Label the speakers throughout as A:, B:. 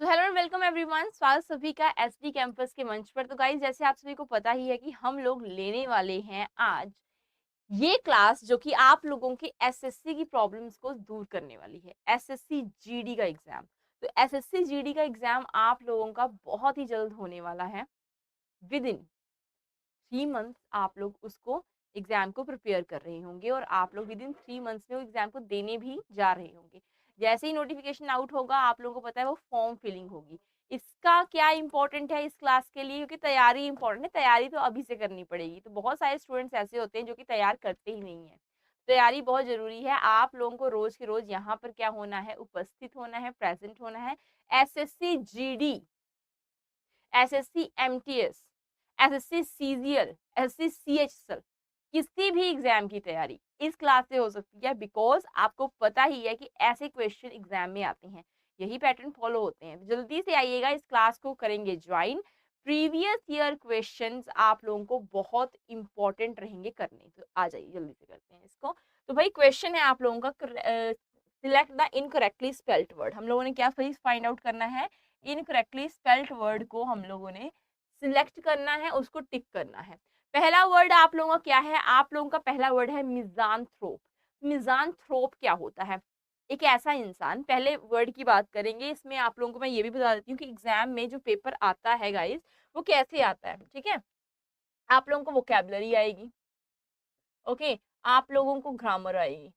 A: तो hello and welcome everyone, स्वागत सभी का एसडी कैंपस के मंच पर। तो गाइस, जैसे आप सभी को पता ही है कि हम लोग लेने वाले हैं आज ये क्लास जो कि आप लोगों के एसएससी की प्रॉब्लम्स को दूर करने वाली है। एसएससी जीडी का एग्जाम। तो एसएससी जीडी का एग्जाम आप लोगों का बहुत ही जल्द होने वाला है। विद इन 3 मंथ्स आप लोग उसको एग्जाम को प्रिपेयर कर रहे होंगे और आप लोग विद इन 3 मंथ्स में वो एग्जाम को देने भी जा रहे होंगे। जैसे ही नोटिफिकेशन आउट होगा आप लोगों को पता है वो फॉर्म फिलिंग होगी। इसका क्या इंपॉर्टेंट है इस क्लास के लिए, क्योंकि तैयारी इंपॉर्टेंट है। तैयारी तो अभी से करनी पड़ेगी। तो बहुत सारे स्टूडेंट्स ऐसे होते हैं जो कि तैयार करते ही नहीं है। तैयारी बहुत जरूरी है। आप लोगों को रोज के रोज यहाँ पर क्या होना है, उपस्थित होना है, प्रेजेंट होना है। SSC GD, SSC MTS, SSC CGL, SSC CHSL, किसी भी एग्जाम की तैयारी इस क्लास से हो सकती है। बिकॉज आपको पता ही है कि ऐसे क्वेश्चन एग्जाम में आते हैं, यही पैटर्न फॉलो होते हैं। जल्दी से आइएगा, इस क्लास को करेंगे ज्वाइन। प्रीवियस ईयर क्वेश्चंस आप लोगों को बहुत इंपॉर्टेंट रहेंगे करने। तो आ जाइए, जल्दी से करते हैं इसको। तो भाई क्वेश्चन है आप लोगों का, select the incorrectly spelled word. हम लोगों ने क्या फाइंड आउट करना है, इनकरेक्टली स्पेल्ड वर्ड को हम लोगों ने सिलेक्ट करना है, उसको टिक करना है। पहला वर्ड आप लोगों का क्या है, आप लोगों का पहला वर्ड है मिजानथ्रोप। मिजानथ्रोप क्या होता है? एक ऐसा इंसान, पहले वर्ड की बात करेंगे। इसमें आप लोगों को मैं ये भी बता देती हूँ कि एग्जाम में जो पेपर आता है गाइस, वो कैसे आता है। ठीक है, आप लोगों को वोकैबुलरी आएगी, ओके, आप लोगों को ग्रामर आएगी।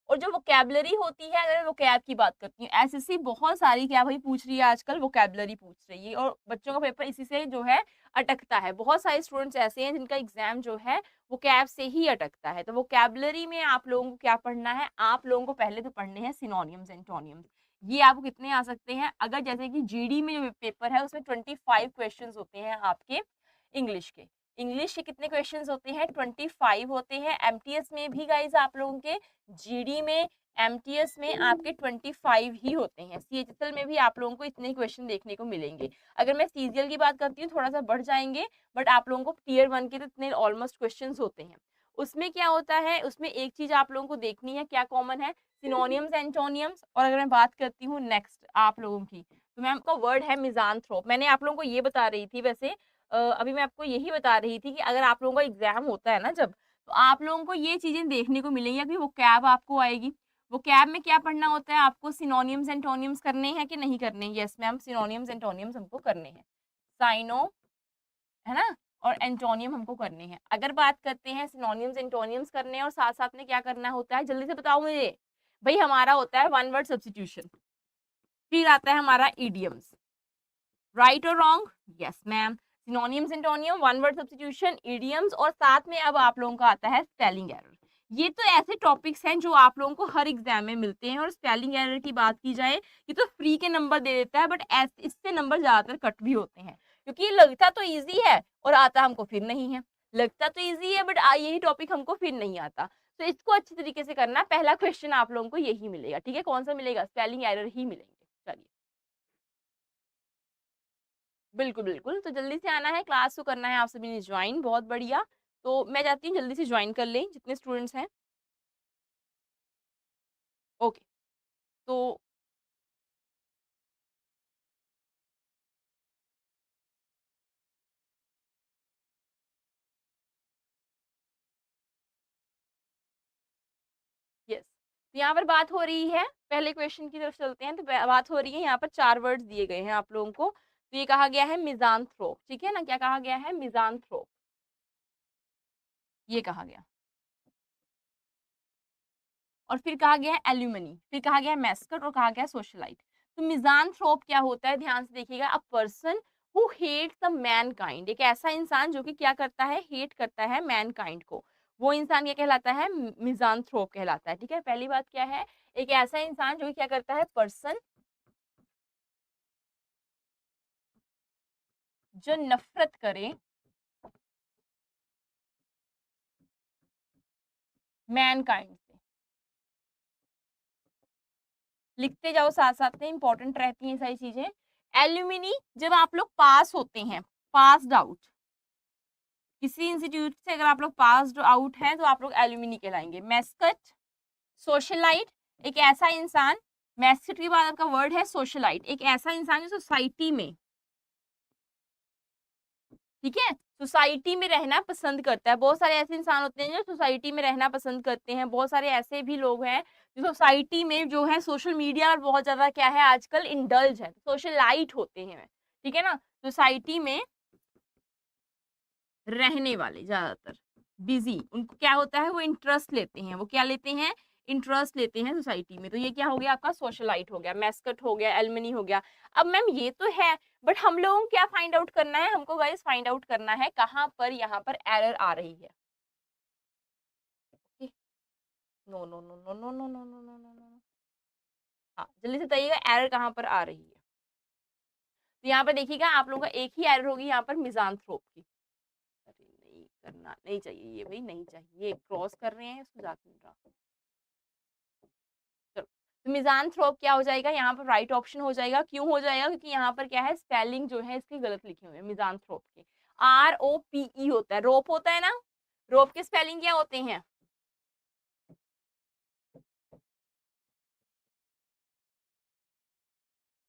A: और जो वोकैबुलरी होती है, अगर वोकैब की बात करती हूँ, एसएससी बहुत सारी क्या भाई पूछ रही है आजकल, वोकैबुलरी पूछ रही है। और बच्चों का पेपर इसी से जो है अटकता है। बहुत सारे स्टूडेंट्स ऐसे हैं जिनका एग्जाम जो है वोकैब से ही अटकता है। तो वोकैबुलरी में आप लोगों को क्या पढ़ना है, आप लोगों को पहले तो पढ़ने हैं सिनोनिम्स एंटोनिम्स। ये आपको कितने आ सकते हैं, अगर जैसे कि जीडी में जो पेपर है उसमें 25 क्वेश्चन होते हैं आपके इंग्लिश के। इंग्लिश के कितने क्वेश्चंस होते हैं, 25 होते हैं। एमटीएस में भी गाइज आप लोगों के, जीडी में, एमटीएस में आपके 25 ही होते हैं। सीएचएसएल में भी आप लोगों को इतने क्वेश्चन देखने को मिलेंगे। अगर मैं सीजीएल की बात करती हूँ थोड़ा सा बढ़ जाएंगे, बट आप लोगों को टीयर 1 के तो इतने ऑलमोस्ट क्वेश्चन होते हैं। उसमें क्या होता है, उसमें एक चीज आप लोगों को देखनी है, क्या कॉमन है, सिनोनियम्स एंटोनियम्स। और अगर मैं बात करती हूँ नेक्स्ट आप लोगों की, तो मैम का वर्ड है मिजानथ्रोप। मैंने आप लोगों को ये बता रही थी वैसे, अभी मैं आपको यही बता रही थी कि अगर आप लोगों का एग्जाम होता है ना जब, तो आप लोगों को ये चीजें देखने को मिलेंगी। अभी वो कैब आपको आएगी, वो कैब में क्या पढ़ना होता है, आपको सिनोनियम्स एंटोनियम्स करने हैं कि नहीं करने? यस मैम, सिनोनियम्स एंटोनियम्स हमको करने हैं। साइनो, है ना, और एंटोनियम हमको करने हैं। अगर बात करते हैं सिनोनियम्स एंटोनियम्स करने हैं, और साथ साथ में क्या करना होता है, जल्दी से बताओ मुझे भाई। हमारा होता है वन वर्ड सब्स्टिट्यूशन, फिर आता है हमारा इडियम्स। राइट और रॉन्ग? Yes ma'am. सिनोनियम सिंटोनियम, वन वर्ड सब्स्टिट्यूशन, इडियम्स, और साथ में अब आप लोगों का आता है स्पेलिंग एरर। ये तो ऐसे टॉपिक्स हैं जो आप लोगों को हर एग्जाम में मिलते हैं। और स्पेलिंग एरर की बात की जाए, ये तो फ्री के नंबर दे देता है, बट इससे नंबर ज्यादातर कट भी होते हैं, क्योंकि लगता तो इजी है और आता हमको फिर नहीं है। लगता तो इजी है बट यही टॉपिक हमको फिर नहीं आता। तो इसको अच्छी तरीके से करना। पहला क्वेश्चन आप लोगों को यही मिलेगा। ठीक है, कौन सा मिलेगा? स्पेलिंग एरर ही मिलेंगे। चलिए, बिल्कुल, बिल्कुल। तो जल्दी से आना है, क्लास को करना है आप सभी ने ज्वाइन, बहुत बढ़िया। तो मैं चाहती हूँ जल्दी से ज्वाइन कर लें जितने स्टूडेंट्स हैं। ओके, तो यस, तो यहाँ पर बात हो रही है, पहले क्वेश्चन की तरफ चलते हैं। तो बात हो रही है, यहाँ पर 4 वर्ड्स दिए गए हैं आप लोगों को। तो ये कहा गया है मिज़ानथ्रोप। ठीक है ना, क्या कहा गया है? मिज़ानथ्रोप, ये कहा गया। और फिर कहा गया है एल्यूमिनी, फिर कहा गया है मैस्कट, और कहा गया है सोशलाइट। तो मिज़ानथ्रोप क्या होता है, ध्यान से देखिएगा। A person who hates the mankind, एक ऐसा इंसान जो कि क्या करता है, हेट करता है मैनकाइंड को। वो इंसान क्या कहलाता है? मिज़ानथ्रोप कहलाता है। ठीक है, पहली बात क्या है, एक ऐसा इंसान जो कि क्या करता है, पर्सन जो नफरत करे मैनकाइंड से। लिखते जाओ साथ साथ में, इंपॉर्टेंट रहती हैं सारी चीजें। एल्यूमिनी, जब आप लोग पास होते हैं, पास्ड आउट, किसी इंस्टीट्यूट से अगर आप लोग पास्ड आउट हैं तो आप लोग एल्यूमिनी कहलाएंगे। मैस्कट, सोशलाइट एक ऐसा इंसान, मैस्किट के बाद आपका वर्ड है सोशलाइट, एक ऐसा इंसान जो सोसाइटी में, ठीक है, सोसाइटी में रहना पसंद करता है। बहुत सारे ऐसे इंसान होते हैं जो सोसाइटी में रहना पसंद करते हैं। बहुत सारे ऐसे भी लोग हैं जो सोसाइटी में जो है सोशल मीडिया और बहुत ज्यादा क्या है आजकल इंडल्ज है, सोशलाइट होते हैं, ठीक है ना। सोसाइटी में रहने वाले ज्यादातर बिजी, उनको क्या होता है वो इंटरेस्ट लेते हैं, वो क्या लेते हैं, इंटरेस्ट लेते हैं सोसाइटी में। तो ये क्या हो गया आपका सोशलाइट हो गया, मैस्कट हो गया, एलमनी हो गया। अब मैम ये तो है, बट हम लोगों को क्या फाइंड आउट करना है, हमको गाइस फाइंड आउट करना है कहाँ पर यहाँ पर एरर आ रही है। No no no no no no no no no no no, हाँ जल्दी से बताइएगा एरर कहाँ पर आ रही है। तो यहाँ पर देखिएगा आप लोगों का एक ही एरर होगी यहाँ पर मिजांथ्रोप की। अरे नहीं करना नहीं चाहिए ये भाई, नहीं चाहिए, क्रॉस कर रहे हैं इसको जाके मिल रहा। चलो, तो मिजांथ्रोप क्या हो जाएगा यहाँ पर, राइट ऑप्शन हो जाएगा। क्यों हो जाएगा, क्योंकि यहाँ पर क्या है स्पेलिंग जो है इसकी गलत लिखी हुई है। मिजांथ्रोप के ROPE होता है, रोप होता है ना, रोप के स्पेलिंग क्या होते हैं,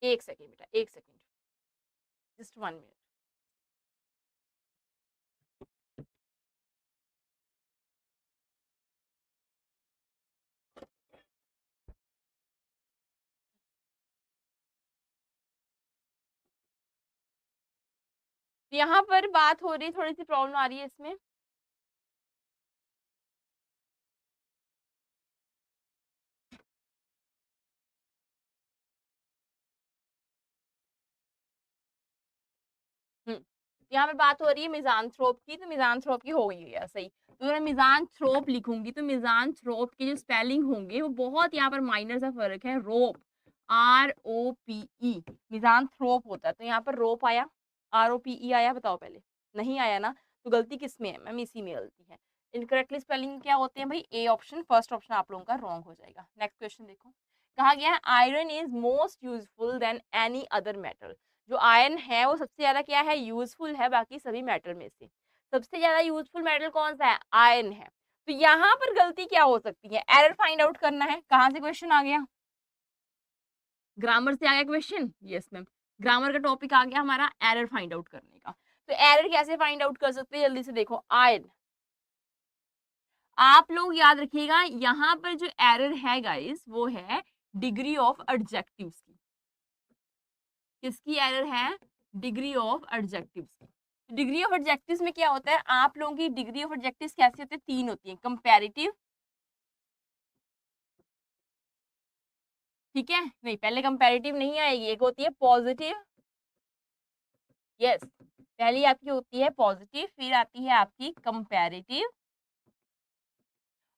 A: एक सेकेंड बेटा, एक सेकेंड, जस्ट 1 मिनट। तो यहाँ पर बात हो रही, थोड़ी सी प्रॉब्लम आ रही है इसमें। यहाँ पर बात हो रही है मिजांथ्रोप की, तो मिजांथ्रोप की हो गई है सही। तो मैं मिजांथ्रोप लिखूंगी तो मिजांथ्रोप के जो स्पेलिंग होंगे वो बहुत यहाँ पर माइनर सा फर्क है। रोप ROPE मिजांथ्रोप होता है, तो यहाँ पर रोप आया, ROPE आया, बताओ पहले, नहीं आया ना। तो गलती किसमें है मैम, इसी में गलती है। इनकरेक्टली स्पेलिंग क्या होते हैं भाई, ए ऑप्शन, फर्स्ट ऑप्शन आप लोगों का रॉन्ग हो जाएगा। नेक्स्ट क्वेश्चन देखो, कहा गया iron is most useful than any other metal. जो आयरन है वो सबसे ज्यादा क्या है, यूजफुल है बाकी सभी मेटल में से। सबसे ज्यादा यूजफुल मेटल कौन सा है, आयरन है। तो यहाँ पर गलती क्या हो सकती है, एरर फाइंड आउट करना है। कहाँ से क्वेश्चन आ गया, ग्रामर से आ गया क्वेश्चन, यस मैम, ग्रामर का टॉपिक आ गया हमारा एरर फाइंड आउट करने का। तो एरर कैसे फाइंड आउट कर सकते हैं, जल्दी से देखो, आयरन, आप लोग याद रखिएगा यहाँ पर जो एरर है गाइस वो है डिग्री ऑफ एडजेक्टिव्स की। किसकी एरर है, डिग्री ऑफ एडजेक्टिव्स की। डिग्री ऑफ एडजेक्टिव्स में क्या होता है, आप लोगों की डिग्री ऑफ एडजेक्टिव्स कैसे होते हैं, तीन होती है, कंपैरेटिव, ठीक है, नहीं पहले कंपैरेटिव नहीं आएगी, एक होती है पॉजिटिव, यस, पहली आपकी होती है पॉजिटिव, फिर आती है आपकी कंपैरेटिव,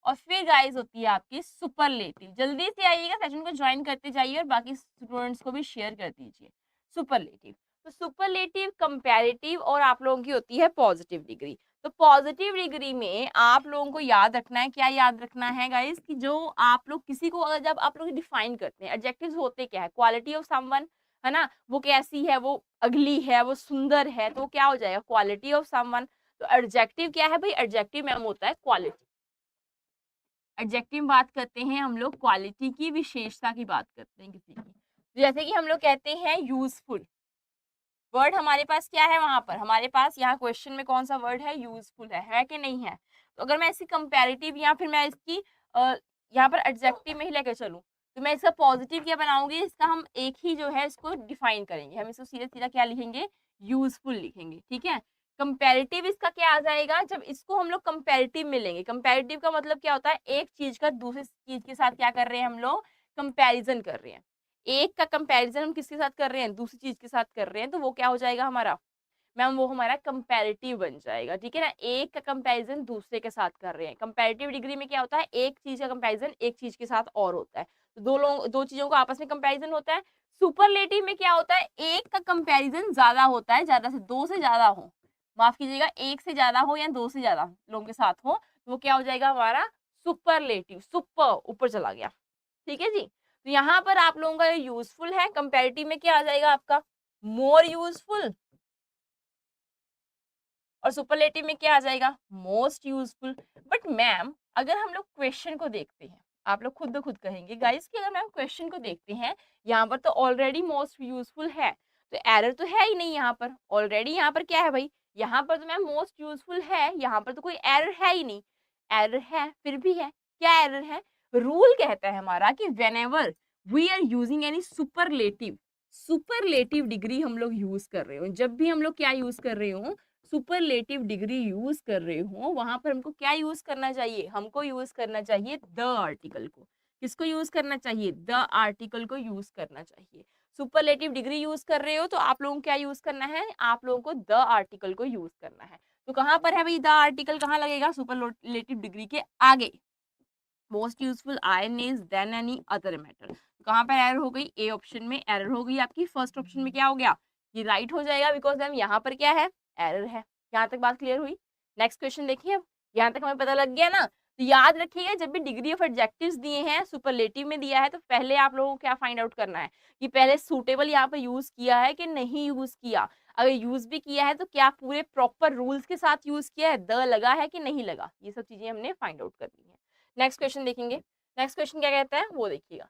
A: और फिर गाइस होती है आपकी सुपरलेटिव। जल्दी से आइएगा, सेशन को ज्वाइन करते जाइए और बाकी स्टूडेंट्स को भी शेयर कर दीजिए। सुपरलेटिव, तो सुपरलेटिव, कंपैरेटिव और आप लोगों की होती है पॉजिटिव डिग्री। तो पॉजिटिव डिग्री में आप लोगों को याद रखना है, क्या याद रखना है गाइस, कि जो आप लोग किसी को अगर जब आप लोग डिफाइन करते हैं, एडजेक्टिव्स होते क्या है, क्वालिटी ऑफ समवन, है ना, वो कैसी है, वो अगली है, वो सुंदर है, तो क्या हो जाएगा, क्वालिटी ऑफ समवन। तो एडजेक्टिव क्या है भाई, एडजेक्टिव मैम होता है क्वालिटी। एडजेक्टिव में बात करते हैं हम लोग क्वालिटी की, विशेषता की बात करते हैं किसी की। तो जैसे कि हम लोग कहते हैं यूजफुल, वर्ड हमारे पास क्या है, वहां पर हमारे पास यहाँ क्वेश्चन में कौन सा वर्ड है, यूजफुल है कि नहीं है। तो अगर मैं इसकी कंपैरेटिव या फिर मैं इसकी यहाँ पर एडजेक्टिव में ही लेकर चलूँ, तो मैं इसका पॉजिटिव क्या बनाऊंगी, इसका हम एक ही जो है इसको डिफाइन करेंगे, हम इसको सीधा सीधा क्या लिखेंगे, यूजफुल लिखेंगे, ठीक है। कंपैरेटिव इसका क्या आ जाएगा, जब इसको हम लोग कंपैरेटिव में लेंगे, कंपैरेटिव का मतलब क्या होता है, एक चीज का दूसरी चीज के साथ क्या कर रहे हैं हम लोग, कंपैरिजन कर रहे हैं। एक का कंपैरिजन हम किसके साथ कर रहे हैं, दूसरी चीज के साथ कर रहे हैं, तो वो क्या हो जाएगा हमारा, मैम वो हमारा कंपैरेटिव बन जाएगा, ठीक है ना। एक का कंपैरिजन दूसरे के साथ कर रहे हैं, कंपैरेटिव डिग्री में क्या होता है, एक चीज का कंपैरिजन एक चीज के साथ और होता है, तो दो चीजों का आपस में कंपैरिजन होता है। सुपरलेटिव में क्या होता है, एक का कंपैरिजन ज्यादा होता है, ज्यादा से दो से ज्यादा हो, माफ कीजिएगा, एक से ज्यादा हो या दो से ज्यादा लोगों के साथ हो, तो वो क्या हो जाएगा हमारा सुपरलेटिव, सुपर ऊपर चला गया, ठीक है जी। तो यहाँ पर आप लोगों का यूजफुल है, कंपैरेटिव में क्या आ जाएगा आपका, मोर यूजफुल, और सुपरलेटिव में क्या आ जाएगा, मोस्ट यूजफुल। बट मैम अगर हम लोग क्वेश्चन को देखते हैं, आप लोग खुद ब खुद कहेंगे गाइस कि अगर मैम क्वेश्चन को देखते हैं, यहाँ पर तो ऑलरेडी मोस्ट यूजफुल है, तो एरर तो है ही नहीं यहाँ पर। ऑलरेडी यहाँ पर क्या है भाई, यहाँ पर तो मैम मोस्ट यूजफुल है, यहाँ पर तो कोई एरर है ही नहीं। एरर है फिर भी है, क्या एरर है? रूल कहता है हमारा कि whenever we are using any superlative, superlative degree हम लोग यूज कर रहे हो, जब भी हम लोग क्या यूज कर रहे हो, सुपरलेटिव डिग्री यूज कर रहे हो, वहां पर हमको क्या यूज करना चाहिए? हमको यूज करना चाहिए द आर्टिकल को। किसको यूज करना चाहिए? द आर्टिकल को यूज करना चाहिए। सुपरलेटिव डिग्री यूज कर रहे हो तो आप लोगों को क्या यूज करना है? आप लोगों को द आर्टिकल को यूज करना है। तो कहाँ पर है भाई द आर्टिकल, कहाँ लगेगा? सुपरलेटिव डिग्री के आगे। Most useful iron is than any other metal. कहाँ पर एरर हो गई? ए ऑप्शन में एरर हो गई आपकी। फर्स्ट ऑप्शन में क्या हो गया? ये राइट हो जाएगा, बिकॉज मैम यहाँ पर क्या है? एरर है। यहाँ तक बात क्लियर हुई? नेक्स्ट क्वेश्चन देखिए। अब यहाँ तक हमें पता लग गया ना, तो याद रखिएगा जब भी डिग्री ऑफ एडजेक्टिव्स दिए हैं, सुपरलेटिव में दिया है, तो पहले आप लोगों को क्या फाइंड आउट करना है कि पहले सूटेबल यहाँ पर यूज किया है कि नहीं यूज किया। अगर यूज भी किया है तो क्या पूरे प्रॉपर रूल्स के साथ यूज किया है, द लगा है कि नहीं लगा, ये सब चीजें हमने फाइंड आउट करनी है। नेक्स्ट क्वेश्चन देखेंगे। नेक्स्ट क्वेश्चन क्या कहता है वो देखिएगा।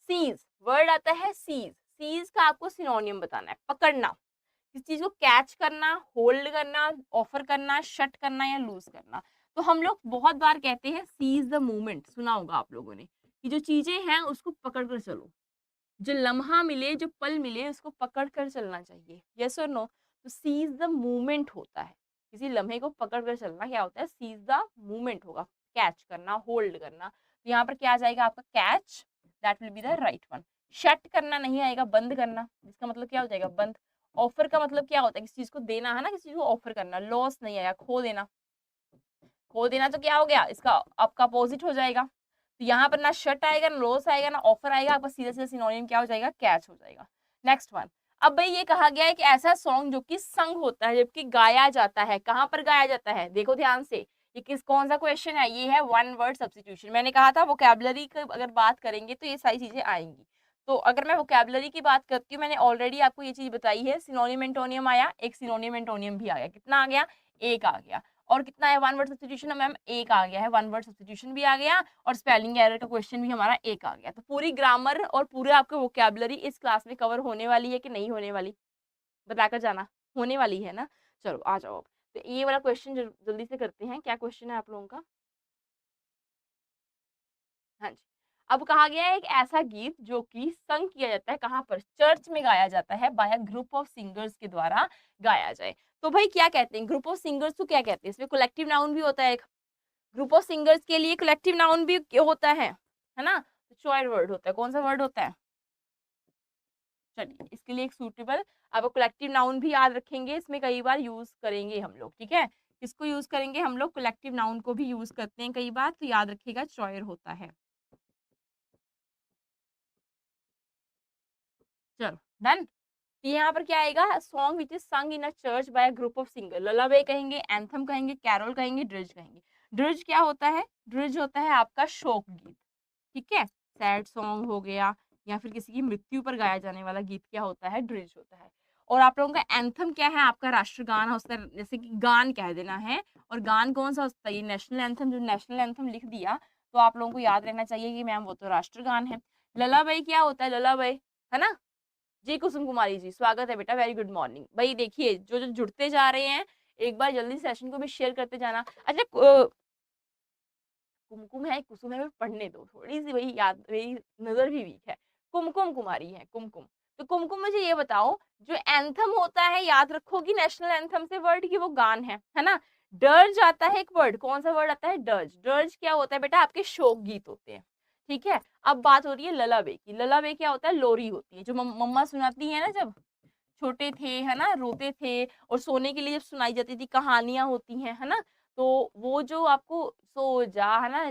A: सीज वर्ड आता है, सीज। सीज का आपको सिनोनियम बताना है, पकड़ना, किसी चीज को कैच करना, होल्ड करना, ऑफर करना, शट करना या लूज करना। तो हम लोग बहुत बार कहते हैं सीज द मोमेंट, सुना होगा आप लोगों ने कि जो चीजें हैं उसको पकड़ कर चलो, जो लम्हा मिले, जो पल मिले, उसको पकड़ कर चलना चाहिए। यस और नो? तो सीज द मूवमेंट होता है, किसी लम्हे को पकड़ कर चलना क्या होता है? सीज द मूवमेंट होगा, कैच करना, होल्ड करना। तो यहाँ पर क्या आ जाएगा आपका? Catch, that will be the right one. Shut करना नहीं आएगा, बंद करना, जिसका मतलब क्या हो जाएगा? बंद। ऑफर का मतलब क्या होता है? किसी चीज को देना है ना, किसी चीज को ऑफर करना। लॉस नहीं आएगा, खो देना। खो देना तो क्या हो गया? इसका आपका अपोजिट हो जाएगा। तो यहाँ पर ना शट आएगा, ना लॉस आएगा, ना ऑफर आएगा, आपका सीधा सीधा सिनोनिम क्या हो जाएगा? कैच हो जाएगा। Next one. अब भाई ये कहा गया है कि ऐसा सॉन्ग जो कि संग होता है जबकि गाया जाता है, कहाँ पर गाया जाता है? देखो ध्यान से, ये किस कौन सा क्वेश्चन है? ये है वन वर्ड सब्स्टिट्यूशन। मैंने कहा था वोकैबुलरी की अगर बात करेंगे तो ये सारी चीजें आएंगी। तो अगर मैं वोकैबुलरी की बात करती हूँ, मैंने ऑलरेडी आपको ये चीज बताई है, सिनोनिम एंटोनियम आया, एक सिनोनिम एंटोनियम भी आ गया। कितना आ गया? एक आ गया। और कितना है वन वर्ड सब्स्टिट्यूशन? मैम एक आ गया है, वन वर्ड सब्स्टिट्यूशन भी आ गया और स्पेलिंग एरर का क्वेश्चन भी हमारा एक आ गया। तो पूरी ग्रामर और पूरे आपके वोकैबुलरी इस क्लास में कवर होने वाली है कि नहीं होने वाली? बताकर जाना। होने वाली है ना? चलो आ जाओ अब। तो ये वाला क्वेश्चन जल्दी से करते हैं। क्या क्वेश्चन है आप लोगों का? हाँ जी। अब कहा गया है एक ऐसा गीत जो कि संग किया जाता है, कहाँ पर? चर्च में गाया जाता है, by a group of singers के द्वारा गाया जाए। तो भाई क्या कहते हैं? ग्रुप ऑफ सिंगर्स को क्या कहते हैं? इसमें कलेक्टिव नाउन भी होता है एक। ग्रुप ऑफ सिंगर्स के लिए कलेक्टिव नाउन भी होता है ना? तो चॉइस वर्ड होता है। कौन सा वर्ड होता है? चलिए इसके लिए एक सूटेबल अब कलेक्टिव नाउन भी याद रखेंगे, इसमें कई बार यूज करेंगे हम लोग, ठीक है? किसको यूज करेंगे हम लोग? कलेक्टिव नाउन को भी यूज करते हैं कई बार, तो याद रखिएगा चॉयर होता है। चलो डन। यहाँ पर क्या आएगा? Song which is sung in a church by a group of singer. ललावे कहेंगे, एंथम कहेंगे, कैरोल कहेंगे, ड्रिज कहेंगे। ड्रिज क्या होता है? ड्रिज होता है आपका शोक गीत, ठीक है? सैड सॉन्ग हो गया या फिर किसी की मृत्यु पर गाया जाने वाला गीत क्या होता है? ड्रिज होता है। और आप लोगों का एंथम क्या है? आपका राष्ट्रगान होता है, जैसे कि गान कह देना है। और गान कौन सा होता है? ये नेशनल एंथम। जो नेशनल एंथम लिख दिया तो आप लोगों को याद रहना चाहिए कि मैम वो तो राष्ट्रगान है। ललाबाई क्या होता है? ललाबाई, है ना? जी कुसुम कुमारी जी, स्वागत है बेटा, वेरी गुड मॉर्निंग। भाई देखिए जो जो जुड़ते जा रहे हैं, एक बार जल्दी सेशन को भी शेयर करते जाना। अच्छा कुमकुम है, कुसुम है, पढ़ने दो थोड़ी सी, वही याद, मेरी नजर भी वीक है। कुमकुम कुमारी है, कुमकुम। तो कुमकुम मुझे ये बताओ, जो एंथम होता है, याद रखोगी नेशनल एंथम से वर्ड की वो गान है ना? डर्ज आता है एक वर्ड, कौन सा वर्ड आता है? डर्ज। डर्ज क्या होता है बेटा? आपके शोक गीत होते हैं, ठीक है? अब बात हो रही है ललाबे की। ललाबे क्या होता है? लोरी होती है, जो मम्मा सुनाती है ना जब छोटे थे, है ना, रोते थे और सोने के लिए जब सुनाई जाती थी, कहानियां होती हैं, है ना? तो वो जो आपको सो जा, है ना,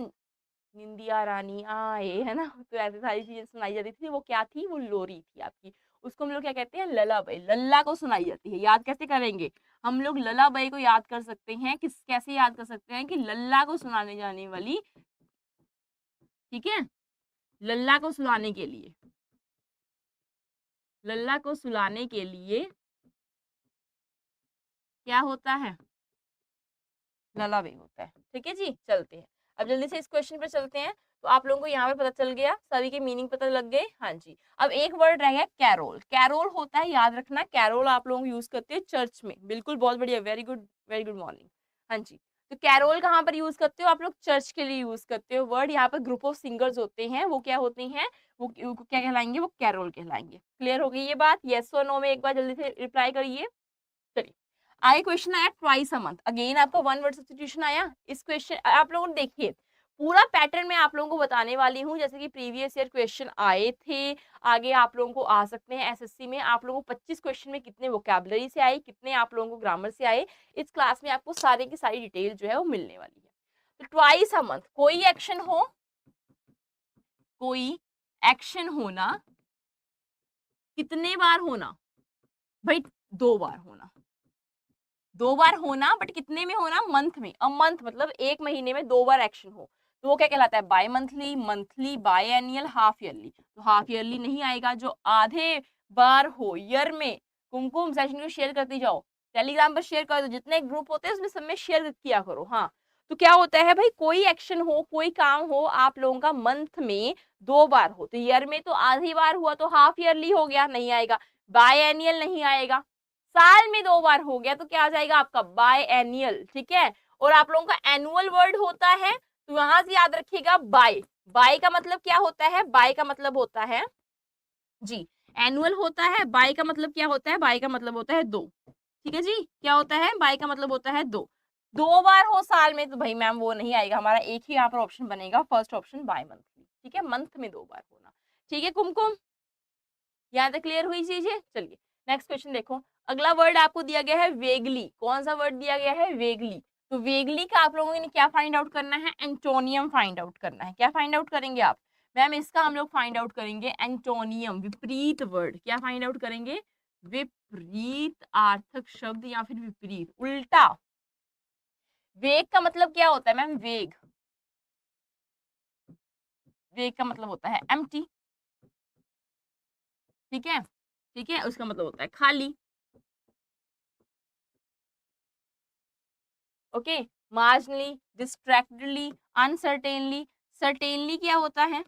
A: निंदिया रानी आए, है ना, तो ऐसी सारी चीजें सुनाई जाती थी, वो क्या थी? वो लोरी थी आपकी। उसको हम लोग क्या कहते हैं? ललाबाई। लल्ला को सुनाई जाती है। याद कैसे करेंगे हम लोग? ललाबाई को याद कर सकते हैं, किस कैसे याद कर सकते हैं? कि लल्ला को सुनाने जाने वाली, ठीक है? लल्ला को सुलाने के लिए, लल्ला को सुलाने के लिए क्या होता है? ललाबाई होता है, ठीक है जी। चलते हैं अब जल्दी से इस क्वेश्चन पर चलते हैं। तो आप लोगों को यहाँ पे पता चल गया, सभी के मीनिंग पता लग गए। हाँ जी, अब एक वर्ड रह गया कैरोल। कैरोल होता है, याद रखना, कैरोल आप लोग यूज करते हैं चर्च में। बिल्कुल, बहुत बढ़िया, वेरी गुड मॉर्निंग। हाँ जी, तो कैरोल कहाँ पर यूज करते हो आप लोग? चर्च के लिए यूज करते हो वर्ड। यहाँ पर ग्रुप ऑफ सिंगर्स होते हैं, वो क्या होते हैं, वो क्या कहलाएंगे? वो कैरोल कहलाएंगे। क्लियर हो गई ये बात? येस और नो में एक बार जल्दी से रिप्लाई करिए। चलिए, आगे क्वेश्चन आया ट्वाइस अ मंथ। अगेन आपका वन वर्ड सब्स्टिट्यूशन आया। इस क्वेश्चन आप लोगों ने देखिए, पूरा पैटर्न मैं आप लोगों को बताने वाली हूँ, जैसे कि प्रीवियस ईयर क्वेश्चन आए थे, आगे आप लोगों को आ सकते हैं एसएससी में। आप लोगों को 25 क्वेश्चन में कितने वोकैबुलरी से आए, कितने आप लोगों को ग्रामर से आए, इस क्लास में आपको सारे की सारी डिटेल जो है वो मिलने वाली है। तो ट्वाइस अ मंथ, कोई एक्शन हो, कोई एक्शन होना, कितने बार होना भाई? 2 बार होना। 2 बार होना, बट कितने में होना? मंथ में। अ मंथ मतलब एक महीने में 2 बार एक्शन हो, तो वो क्या कहलाता है? Bimonthly, monthly, biannual, half yearly. तो हाफ ईयरली नहीं आएगा। जो आधे बार हो ईयर में, कुमकुम सेशन को शेयर करती जाओ, टेलीग्राम पर शेयर कर दो, जितने ग्रुप होते हैं उसमें सब में शेयर किया करो। हाँ, तो क्या होता है भाई, कोई एक्शन हो, कोई काम हो आप लोगों का मंथ में 2 बार हो, तो ईयर में तो आधी बार हुआ तो हाफ ईयरली हो गया, नहीं आएगा। बाय एनुअल नहीं आएगा। साल में 2 बार हो गया तो क्या आ जाएगा आपका? By annual. ठीक है, और आप लोगों का एनुअल वर्ड होता है, तो यहां से याद रखिएगा बाय। बाय का मतलब क्या होता है? बाय का मतलब होता है जी, एनुअल होता है। बाय का मतलब क्या होता है? बाय का मतलब होता है 2। ठीक है जी, क्या होता है? बाय का मतलब होता है 2। 2 बार हो साल में तो भाई मैम वो नहीं आएगा, हमारा एक ही यहाँ पर ऑप्शन बनेगा, फर्स्ट ऑप्शन बाय मंथली। ठीक है, मंथ में 2 बार होना। ठीक है कुमकुम, यहाँ तक क्लियर हुई चीजें? चलिए नेक्स्ट क्वेश्चन देखो। अगला वर्ड आपको दिया गया है वेगली। कौन सा वर्ड दिया गया है? वेगली। तो वेगली का आप लोगों ने क्या फाइंड आउट करना है? एंटोनियम फाइंड आउट करना है। क्या फाइंड आउट करेंगे आप? मैम इसका हम लोग फाइंड आउट करेंगे एंटोनियम, विपरीत वर्ड। क्या फाइंड आउट करेंगे? विपरीत आर्थक शब्द या फिर विपरीत, उल्टा। वेग का मतलब क्या होता है मैम? वेग, वेग का मतलब होता है एम्प्टी। ठीक है, ठीक है, उसका मतलब होता है खाली। Okay, marginally, distractedly, uncertainly. Certainly क्या होता है?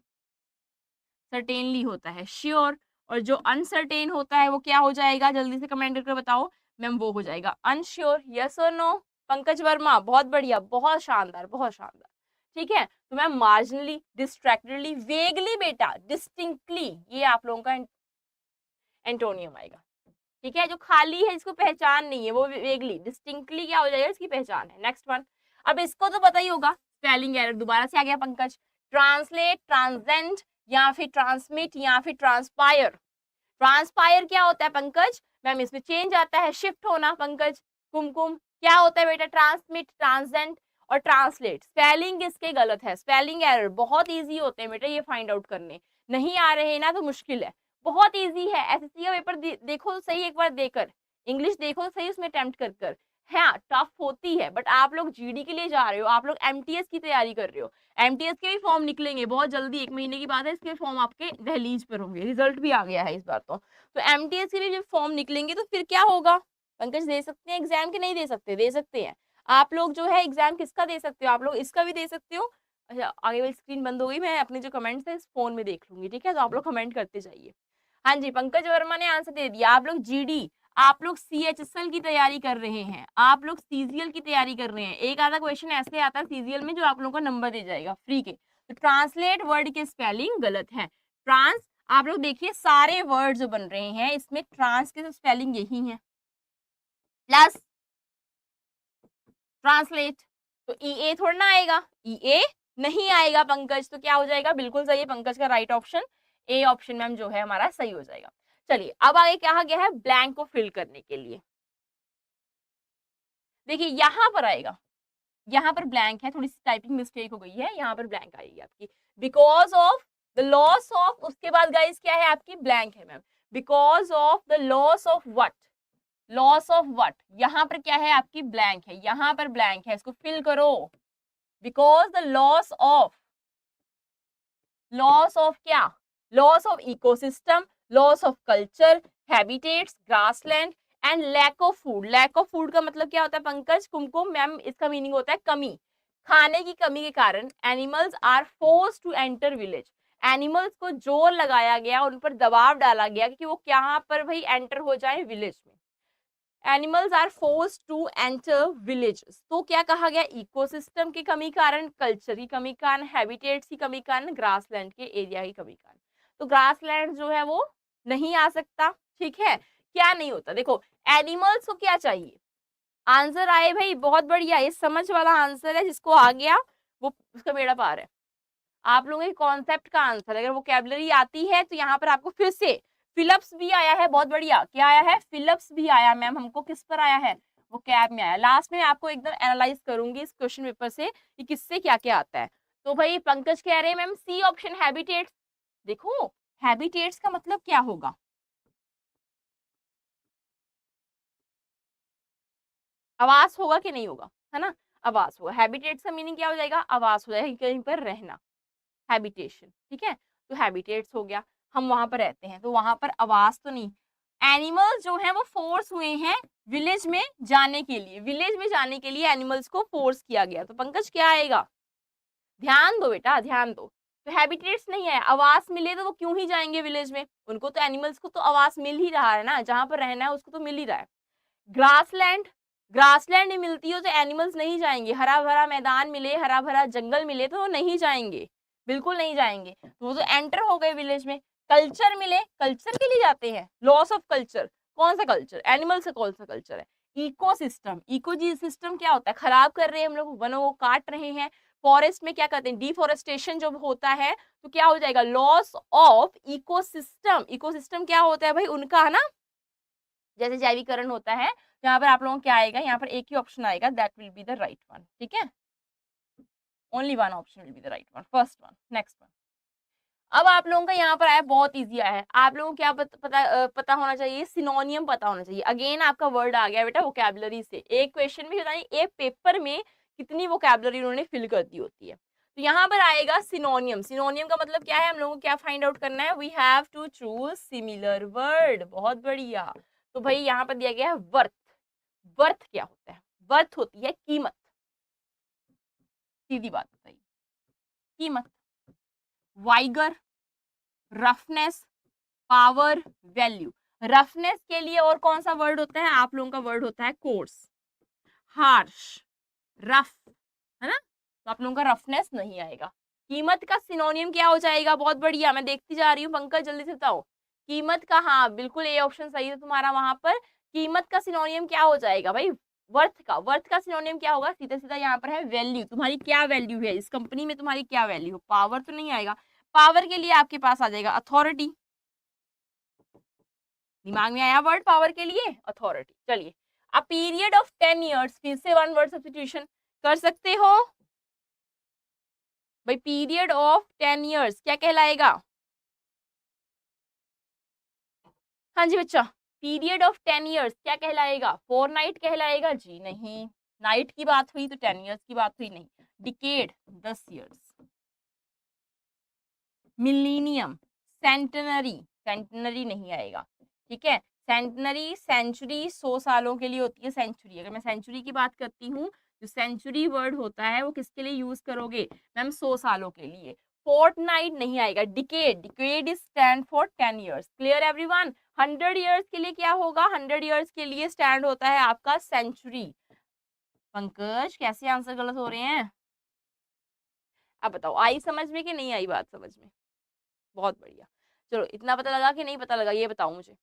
A: सर्टेनली होता है श्योर, और जो अनसर्टेन होता है वो क्या हो जाएगा? जल्दी से कमेंट करके बताओ मैम। वो हो जाएगा अनश्योर। यस और नो? पंकज वर्मा, बहुत बढ़िया, बहुत शानदार, बहुत शानदार। ठीक है, तो मैम मार्जिनली, डिस्ट्रैक्टेडली, वेगली, बेटा डिस्टिंक्टली, ये आप लोगों का एंटोनियम आएगा। ठीक है, जो खाली है, जिसको पहचान नहीं है, वो वेगली। डिस्टिंक्टली क्या हो जाएगा? इसकी पहचान है। नेक्स्ट वन, अब इसको तो पता ही होगा, स्पेलिंग एरर दोबारा से आ गया पंकज। ट्रांसलेट, ट्रांसेंड, या फिर ट्रांसमिट, या फिर ट्रांसपायर। ट्रांसपायर क्या होता है पंकज? मैम इसमें चेंज आता है, शिफ्ट होना। पंकज, कुमकुम, क्या होता है बेटा? ट्रांसमिट, ट्रांसेंड और ट्रांसलेट। स्पेलिंग इसके गलत है, स्पेलिंग एरर। बहुत इजी होते हैं बेटा ये फाइंड आउट करने, नहीं आ रहे हैं ना तो मुश्किल है। बहुत इजी है, एसएससी का पेपर देखो तो सही एक बार देकर, इंग्लिश देखो तो सही उसमें अटेम्प्ट कर कर। हाँ टफ होती है, बट आप लोग जीडी के लिए जा रहे हो, आप लोग एमटीएस की तैयारी कर रहे हो। एमटीएस के भी फॉर्म निकलेंगे बहुत जल्दी, 1 महीने की बात है, इसके फॉर्म आपके दहलीज पर होंगे। रिजल्ट भी आ गया है इस बार तो एमटीएस के भी जब फॉर्म निकलेंगे तो फिर क्या होगा? पंकज दे सकते हैं एग्जाम के? नहीं दे सकते? दे सकते हैं। आप लोग जो है एग्जाम किसका दे सकते हो? आप लोग इसका भी दे सकते हो। अच्छा, आगे वाली स्क्रीन बंद हो गई, मैं अपने जो कमेंट्स है इस फोन में देख लूंगी। ठीक है, तो आप लोग कमेंट करते जाइए। हाँ जी, पंकज वर्मा ने आंसर दे दिया। आप लोग जीडी, आप लोग सीएचएसएल की तैयारी कर रहे हैं, आप लोग सीजीएल की तैयारी कर रहे हैं। एक आधा क्वेश्चन ऐसे आता है सीजीएल में जो आप लोगों को नंबर दे जाएगा फ्री के। तो ट्रांसलेट वर्ड के स्पेलिंग गलत है। ट्रांस, आप लोग देखिए सारे वर्ड जो बन रहे हैं इसमें ट्रांस के स्पेलिंग यही है, प्लस ट्रांसलेट। तो ईए थोड़ा ना आएगा, ईए नहीं आएगा पंकज। तो क्या हो जाएगा? बिल्कुल सही है पंकज का right option, A option ma'am जो है हमारा सही हो जाएगा। चलिए अब आगे कहा गया है ब्लैंक को फिल करने के लिए। देखिए यहाँ पर आएगा, यहाँ पर ब्लैंक है, थोड़ी सी टाइपिंग मिस्टेक हो गई है, यहाँ पर ब्लैंक आएगी आपकी। Because of the loss of, उसके बाद गाइस क्या है आपकी? ब्लैंक है ma'am. Because of the loss of what? Loss of what? यहाँ पर क्या है आपकी? ब्लैंक है, यहाँ पर ब्लैंक है, इसको फिल करो। बिकॉज द लॉस ऑफ क्या? Loss of ecosystem, loss of culture, habitats, grassland and lack of food. Lack of food का मतलब क्या होता है पंकज? कुमकुम मैम इसका मीनिंग होता है कमी। खाने की कमी के कारण animals are force to enter village. Animals को जोर लगाया गया, उन पर दबाव डाला गया कि वो यहाँ पर भाई एंटर हो जाए विलेज में। Animals are force to enter villages. तो क्या कहा गया, इकोसिस्टम की कमी कारण, कल्चर की कमी कारण, हैबिटेट्स की कमी कारण, ग्रासलैंड के एरिया की कमी कारण। तो ग्रासलैंड जो है वो नहीं आ सकता। ठीक है, क्या नहीं होता, देखो एनिमल्स को क्या चाहिए, आंसर आए भाई, बहुत बढ़िया, ये समझ वाला आंसर है, जिसको आ गया वो उसका बेड़ा पार है। आप लोगों के कॉन्सेप्ट का आंसर, अगर वोकैबुलरी आती है तो यहाँ पर आपको फिर से फिलिप्स भी आया है, बहुत बढ़िया, क्या आया है, फिलिप्स भी आया मैम, हमको किस पर आया है, वो कैब में आया। लास्ट में आपको एकदम एनालाइज करूंगी इस क्वेश्चन पेपर से कि किससे क्या क्या आता है। तो भाई पंकज कह रहे हैं मैम सी ऑप्शन हैबिटेट्स। देखो हैबिटेट्स का मतलब क्या होगा, आवास होगा कि नहीं होगा, है ना, आवास होगा। हैबिटेट्स का मीनिंग क्या हो जाएगा, आवास हो जाएगा, कहीं पर रहना, हैबिटेशन। ठीक है, तो हैबिटेट्स हो गया, हम वहां पर रहते हैं, तो वहां पर आवास तो नहीं। एनिमल्स जो है वो फोर्स हुए हैं विलेज में जाने के लिए, विलेज में जाने के लिए एनिमल्स को फोर्स किया गया। तो पंकज क्या आएगा, ध्यान दो बेटा ध्यान दो। तो हैबिटेट्स नहीं है, आवास मिले तो वो क्यों ही जाएंगे विलेज में, उनको तो एनिमल्स को तो आवास मिल ही रहा है ना, जहां पर रहना है उसको तो मिल ही रहा है। ग्रासलैंड, ग्रासलैंड नहीं मिलती हो तो एनिमल्स नहीं जाएंगे, हरा भरा मैदान मिले, हरा भरा जंगल मिले तो वो नहीं जाएंगे, बिल्कुल नहीं जाएंगे, तो वो तो एंटर हो गए विलेज में। कल्चर मिले, कल्चर के लिए जाते हैं, लॉस ऑफ कल्चर, कौन सा कल्चर, एनिमल से कौन सा कल्चर है, इकोसिस्टम, इको जी सिस्टम क्या होता है, खराब कर रहे हैं हम लोग, वनों को काट रहे हैं। फॉरेस्ट में क्या करते हैं, डिफोरेस्टेशन जब होता है तो क्या हो जाएगा, लॉस ऑफ इकोसिस्टम। इकोसिस्टम क्या होता है भाई, उनका है ना, जैसे जैविकरण होता है, यहाँ पर आप लोगों को क्या आएगा, यहाँ पर एक ही ऑप्शन आएगा, that will be the right one. ठीक है, only one option will be the right one, first one, next one. अब आप लोगों का यहाँ पर आया, बहुत इजी आया है, आप लोगों को क्या पता होना चाहिए, सिनोनियम पता होना चाहिए। अगेन आपका वर्ड आ गया बेटा वोकैबुलरी से, एक क्वेश्चन में बताइए एक पेपर में कितनी वोकैबुलरी उन्होंने फिल कर दी होती है। तो यहाँ पर आएगा सिनोनियम। सिनोनियम का मतलब क्या है, हम लोगों को क्या फाइंड आउट करना है, we have to choose similar word, बहुत बढ़िया। तो भाई यहाँ पर दिया गया है वर्थ। वर्थ क्या होता है, वर्थ होती है कीमत, सीधी बात बताइए, कीमत। Vigour, roughness, power, value. Roughness के लिए और कौन सा वर्ड होता है, आप लोगों का वर्ड होता है कोर्स, हार्श, रफ, है ना, तो आप लोगों का रफनेस नहीं आएगा। कीमत का सिनोनियम क्या हो जाएगा, बहुत बढ़िया, मैं देखती जा रही हूँ, पंकज जल्दी से बताओ। कीमत का, हाँ बिल्कुल ये ऑप्शन सही है तुम्हारा, वहां पर कीमत का सिनोनियम क्या हो जाएगा भाई, वर्थ का। वर्थ का सिनोनियम क्या होगा, सीधा सीधा यहाँ पर है वैल्यू, तुम्हारी क्या वैल्यू है इस कंपनी में, तुम्हारी क्या वैल्यू। पावर तो नहीं आएगा, पावर के लिए आपके पास आ जाएगा अथॉरिटी। दिमाग में आया वर्ड पावर के लिए, अथॉरिटी। चलिए, अ पीरियड ऑफ 10 इयर्स, फिर से वन वर्ड सब्स्टिट्यूशन कर सकते हो भाई। पीरियड ऑफ 10 इयर्स क्या कहलाएगा, हाँ जी बच्चा, पीरियड ऑफ 10 इयर्स क्या कहलाएगा, 4 नाइट कहलाएगा जी नहीं, नाइट की बात हुई तो 10 इयर्स की बात हुई नहीं। Decade 10 years, millennium, centenary, centenary नहीं आएगा। ठीक है, सेंटनरी, सेंचुरी 100 सालों के लिए होती है सेंचुरी। अगर मैं सेंचुरी की बात करती हूँ, जो सेंचुरी वर्ड होता है वो किसके लिए यूज करोगे मैम, 100 सालों के लिए। फोर्टनाइट नहीं आएगा। Decade, decade is stand for 10 years. Clear everyone. 100 years के लिए क्या होगा, 100 इयर्स के लिए स्टैंड होता है आपका सेंचुरी। पंकज कैसे आंसर गलत हो रहे हैं, अब बताओ आई समझ में कि नहीं आई बात समझ में, बहुत बढ़िया। चलो इतना पता लगा कि नहीं पता लगा, ये बताओ मुझे,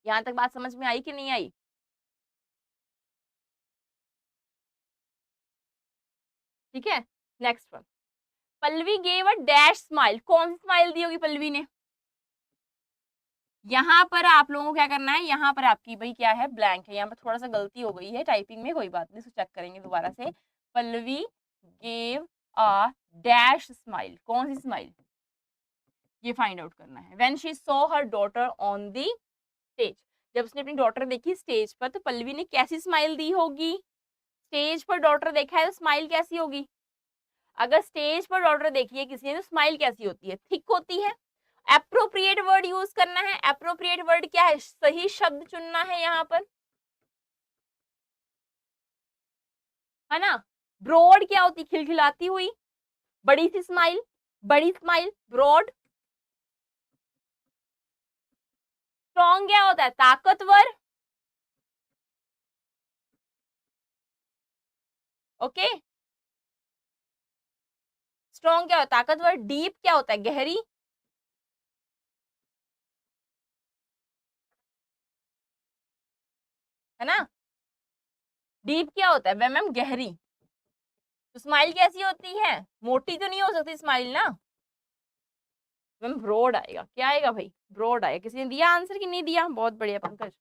A: यहाँ तक बात समझ में आई कि नहीं आई। ठीक है, next one. Pallavi gave a dash smile, कौन सी स्माइल दी होगी पल्लवी ने। यहाँ पर आप लोगों को क्या करना है, यहाँ पर आपकी भाई क्या है, ब्लैंक है, यहाँ पर थोड़ा सा गलती हो गई है टाइपिंग में, कोई बात नहीं, इसको चेक करेंगे दोबारा से। Pallavi gave a dash smile, कौन सी स्माइल, ये फाइंड आउट करना है। When she saw her daughter on the stage, जब उसने अपनी डॉटर देखी स्टेज पर, तो पल्लवी ने कैसी स्माइल दी होगी, स्टेज पर डॉटर देखा है तो स्माइल कैसी होगी, अगर स्टेज पर डॉटर देखी है किसी ने तो स्माइल कैसी होती है, थिक होती है। एप्रोप्रिएट वर्ड यूज करना है, एप्रोप्रिएट वर्ड क्या है, सही शब्द चुनना है यहाँ पर, है ना। ब्रॉड क्या होती है? खिलखिलाती हुई, बड़ी सी स्माइल, बड़ी स्माइल, ब्रॉड। स्ट्रॉन्ग क्या होता है? ताकतवर। ओके, स्ट्रॉन्ग क्या होता है? ताकतवर। डीप क्या होता है? गहरी, है ना। डीप क्या होता है? मैम गहरी। तो स्माइल कैसी होती है? मोटी तो नहीं हो सकती स्माइल ना। मैम ब्रॉड आएगा। क्या आएगा भाई? ब्रॉड आएगा। किसी ने दिया आंसर कि नहीं दिया? बहुत बढ़िया पंकज,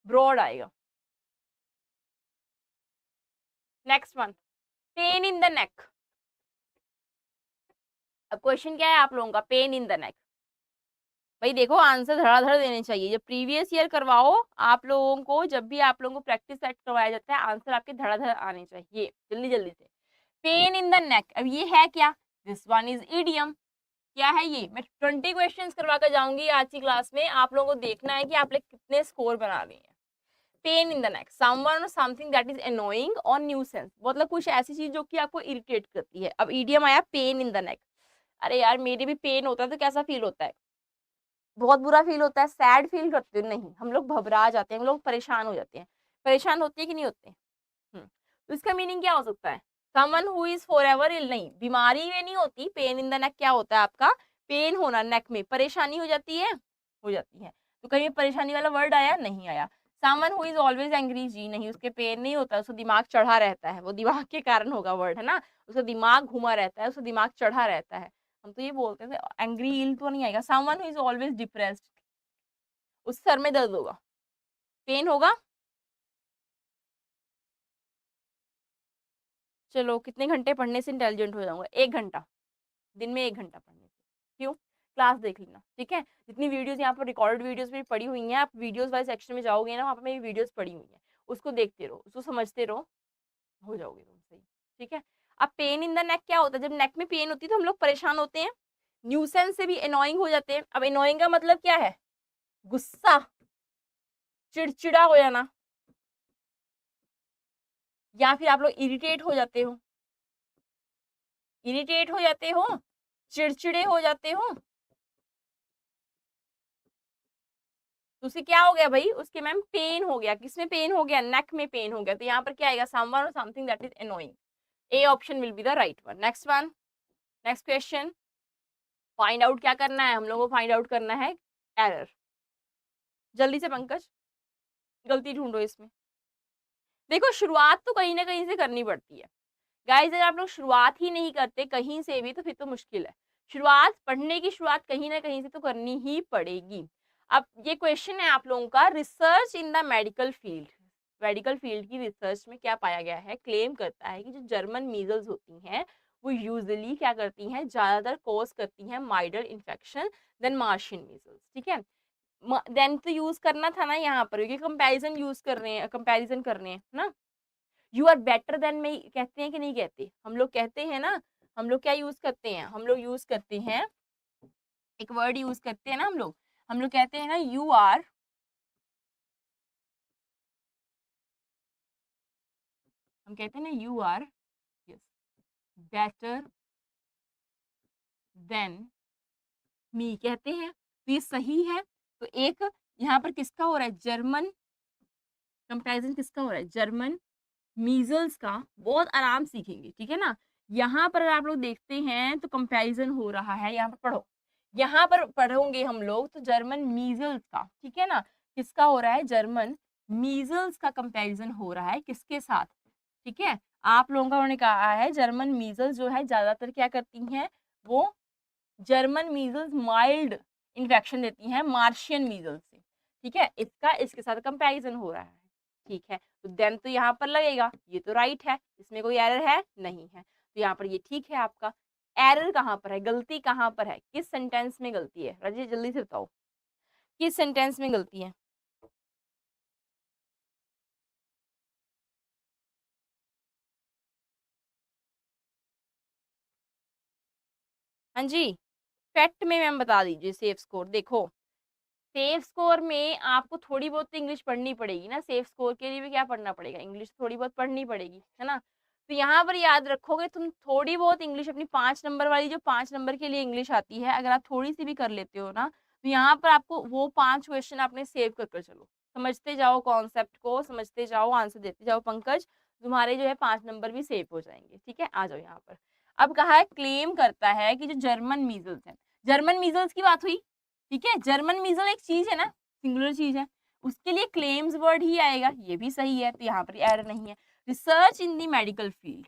A: ब्रॉड आएगा। Next one, pain in the neck. अब क्वेश्चन क्या है आप लोगों का? Pain in the neck. भाई देखो, आंसर धड़ाधड़ देने चाहिए। जब प्रीवियस ईयर करवाओ आप लोगों को, जब भी आप लोगों को प्रैक्टिस सेट करवाया जाता है, आंसर आपके धड़ाधड़ आने चाहिए जल्दी जल्दी से। पेन इन द नेक, अब ये है क्या? This one is idiom. क्या है ये? मैं 20 क्वेश्चंस करवा कर जाऊंगी आज की क्लास में, आप लोगों को देखना है कि आप लोग कितने स्कोर बना रहे हैं। Pain in the neck, someone और समथिंग दैट इज अनोइंग और न्यूसेंस, मतलब कुछ ऐसी चीज जो कि आपको इरिटेट करती है। अब ईडियम आया पेन इन द नेक। अरे यार मेरे भी पेन होता है तो कैसा फील होता है? बहुत बुरा फील होता है, सैड फील करते हो? नहीं, हम लोग घबरा जाते हैं, हम लोग परेशान हो जाते हैं। परेशान होते हैं कि नहीं होते? तो इसका मीनिंग क्या हो सकता है? Someone who is for ever ill. नहीं, बीमारी में नहीं होती। पेन इन द नेक क्या होता है आपका? पेन होना, नेक में परेशानी हो जाती है, हो जाती है। तो कहीं परेशानी वाला वर्ड आया? नहीं आया। Someone who is always angry. जी नहीं, उसके पेन नहीं होता, उसका दिमाग चढ़ा रहता है। वो दिमाग के कारण होगा वर्ड, है ना। उसका दिमाग घुमा रहता है, उसका दिमाग चढ़ा रहता है। हम तो ये बोलते थे, एंग्री इल तो नहीं आएगा। Someone who is always depressed, उस सर में दर्द होगा, पेन होगा। चलो, कितने घंटे पढ़ने से इंटेलिजेंट हो जाऊंगा? 1 घंटा, दिन में 1 घंटा पढ़ने से। क्यों? क्लास देख लेना, ठीक है। जितनी वीडियोस यहाँ पर रिकॉर्डेड वीडियोस भी पड़ी हुई हैं, आप वीडियोस वाले सेक्शन में जाओगे ना, वहाँ पे मेरी वीडियोस पड़ी हुई हैं, उसको देखते रहो, उसको समझते रहो, हो जाओगे तुम सही, ठीक है। अब पेन इन द नेक क्या होता है? जब नेक में पेन होती है तो हम लोग परेशान होते हैं। न्यूसेंस से भी एनोइंग हो जाते हैं। अब एनोइंग का मतलब क्या है? गुस्सा, चिड़चिड़ा हो जाना, या फिर आप लोग इरिटेट हो जाते हो। इरिटेट हो जाते हो, चिड़चिड़े हो जाते हो, तो उसे क्या हो गया भाई? उसके मैम पेन हो गया। किसमें पेन हो गया? नेक में पेन हो गया। तो यहाँ पर क्या आएगा? समवन और something that is annoying. A option will be the right one. Next one, next question. Find out क्या करना है हम लोगों को? फाइंड आउट करना है एरर। जल्दी से पंकज, गलती ढूंढो इसमें। देखो, शुरुआत तो कहीं ना कहीं से करनी पड़ती है गाइस। अगर आप लोग शुरुआत ही नहीं करते कहीं से भी तो फिर तो मुश्किल है। शुरुआत, पढ़ने की शुरुआत कहीं ना कहीं से तो करनी ही पड़ेगी। अब ये क्वेश्चन है आप लोगों का, research in the medical field. Medical field की रिसर्च में क्या पाया गया है? क्लेम करता है कि जो जर्मन मीजल्स होती हैं वो यूजुअली क्या करती हैं? ज्यादातर कॉज करती हैं milder infection than martian measles, ठीक है। देन तो यूज करना था ना यहाँ पर, क्योंकि कंपैरिजन यूज कर रहे हैं, कंपैरिजन कर रहे हैं ना। You are better than me कहते हैं कि नहीं कहते? हम लोग कहते हैं ना। हम लोग क्या यूज करते हैं? हम लोग यूज करते हैं, एक वर्ड यूज करते हैं ना हम लोग कहते हैं ना, यू आर, हम कहते हैं ना you are yes better than me कहते हैं, तो ये सही है। तो एक यहाँ पर किसका हो रहा है? जर्मन, कंपैरिजन किसका हो रहा है? जर्मन मीजल्स का। बहुत आराम सीखेंगे, ठीक है ना। यहाँ पर आप लोग देखते हैं तो कंपैरिजन हो रहा है, यहाँ पर पढ़ो। यहाँ पर पढ़ोगे हम लोग तो जर्मन मीजल्स का, ठीक है ना। किसका हो रहा है? जर्मन मीजल्स का कंपैरिजन हो रहा है किसके साथ? ठीक है, आप लोगों का उन्होंने कहा है जर्मन मीजल्स जो है ज्यादातर क्या करती हैं? वो जर्मन मीजल्स माइल्ड इन्फेक्शन देती हैं मार्शियन मीजल्स से, ठीक है। इसका इसके साथ कंपैरिजन हो रहा है, ठीक है। तो देन तो यहाँ पर लगेगा, ये तो राइट है, इसमें कोई एरर है नहीं है, तो यहाँ पर ये ठीक है आपका। एरर कहाँ पर है? गलती कहाँ पर है? किस सेंटेंस में गलती है? राजेश जल्दी से बताओ, किस सेंटेंस में गलती है? हाँ जी, फैक्ट में मैम बता दीजिए। सेफ स्कोर देखो, सेफ स्कोर में आपको थोड़ी बहुत तो इंग्लिश पढ़नी पड़ेगी ना। सेफ स्कोर के लिए भी क्या पढ़ना पड़ेगा? इंग्लिश थोड़ी बहुत पढ़नी पड़ेगी, है ना। तो यहाँ पर याद रखोगे तुम थोड़ी बहुत इंग्लिश अपनी 5 नंबर वाली, जो 5 नंबर के लिए इंग्लिश आती है, अगर आप थोड़ी सी भी कर लेते हो ना, तो यहाँ पर आपको वो 5 क्वेश्चन आपने सेव कर कर चलो, समझते जाओ कॉन्सेप्ट को, समझते जाओ, आंसर देते जाओ पंकज, तुम्हारे जो है 5 नंबर भी सेव हो जाएंगे। ठीक है, आ जाओ यहाँ पर। अब कहा है क्लेम करता है कि जो जर्मन मीजल्स है, जर्मन मीजल्स की बात हुई, ठीक है, जर्मन मीजल एक चीज है ना, सिंगुलर चीज है, उसके लिए क्लेम्स वर्ड ही आएगा, ये भी सही है, तो यहाँ पर एरर नहीं है। रिसर्च इन दी मेडिकल फील्ड,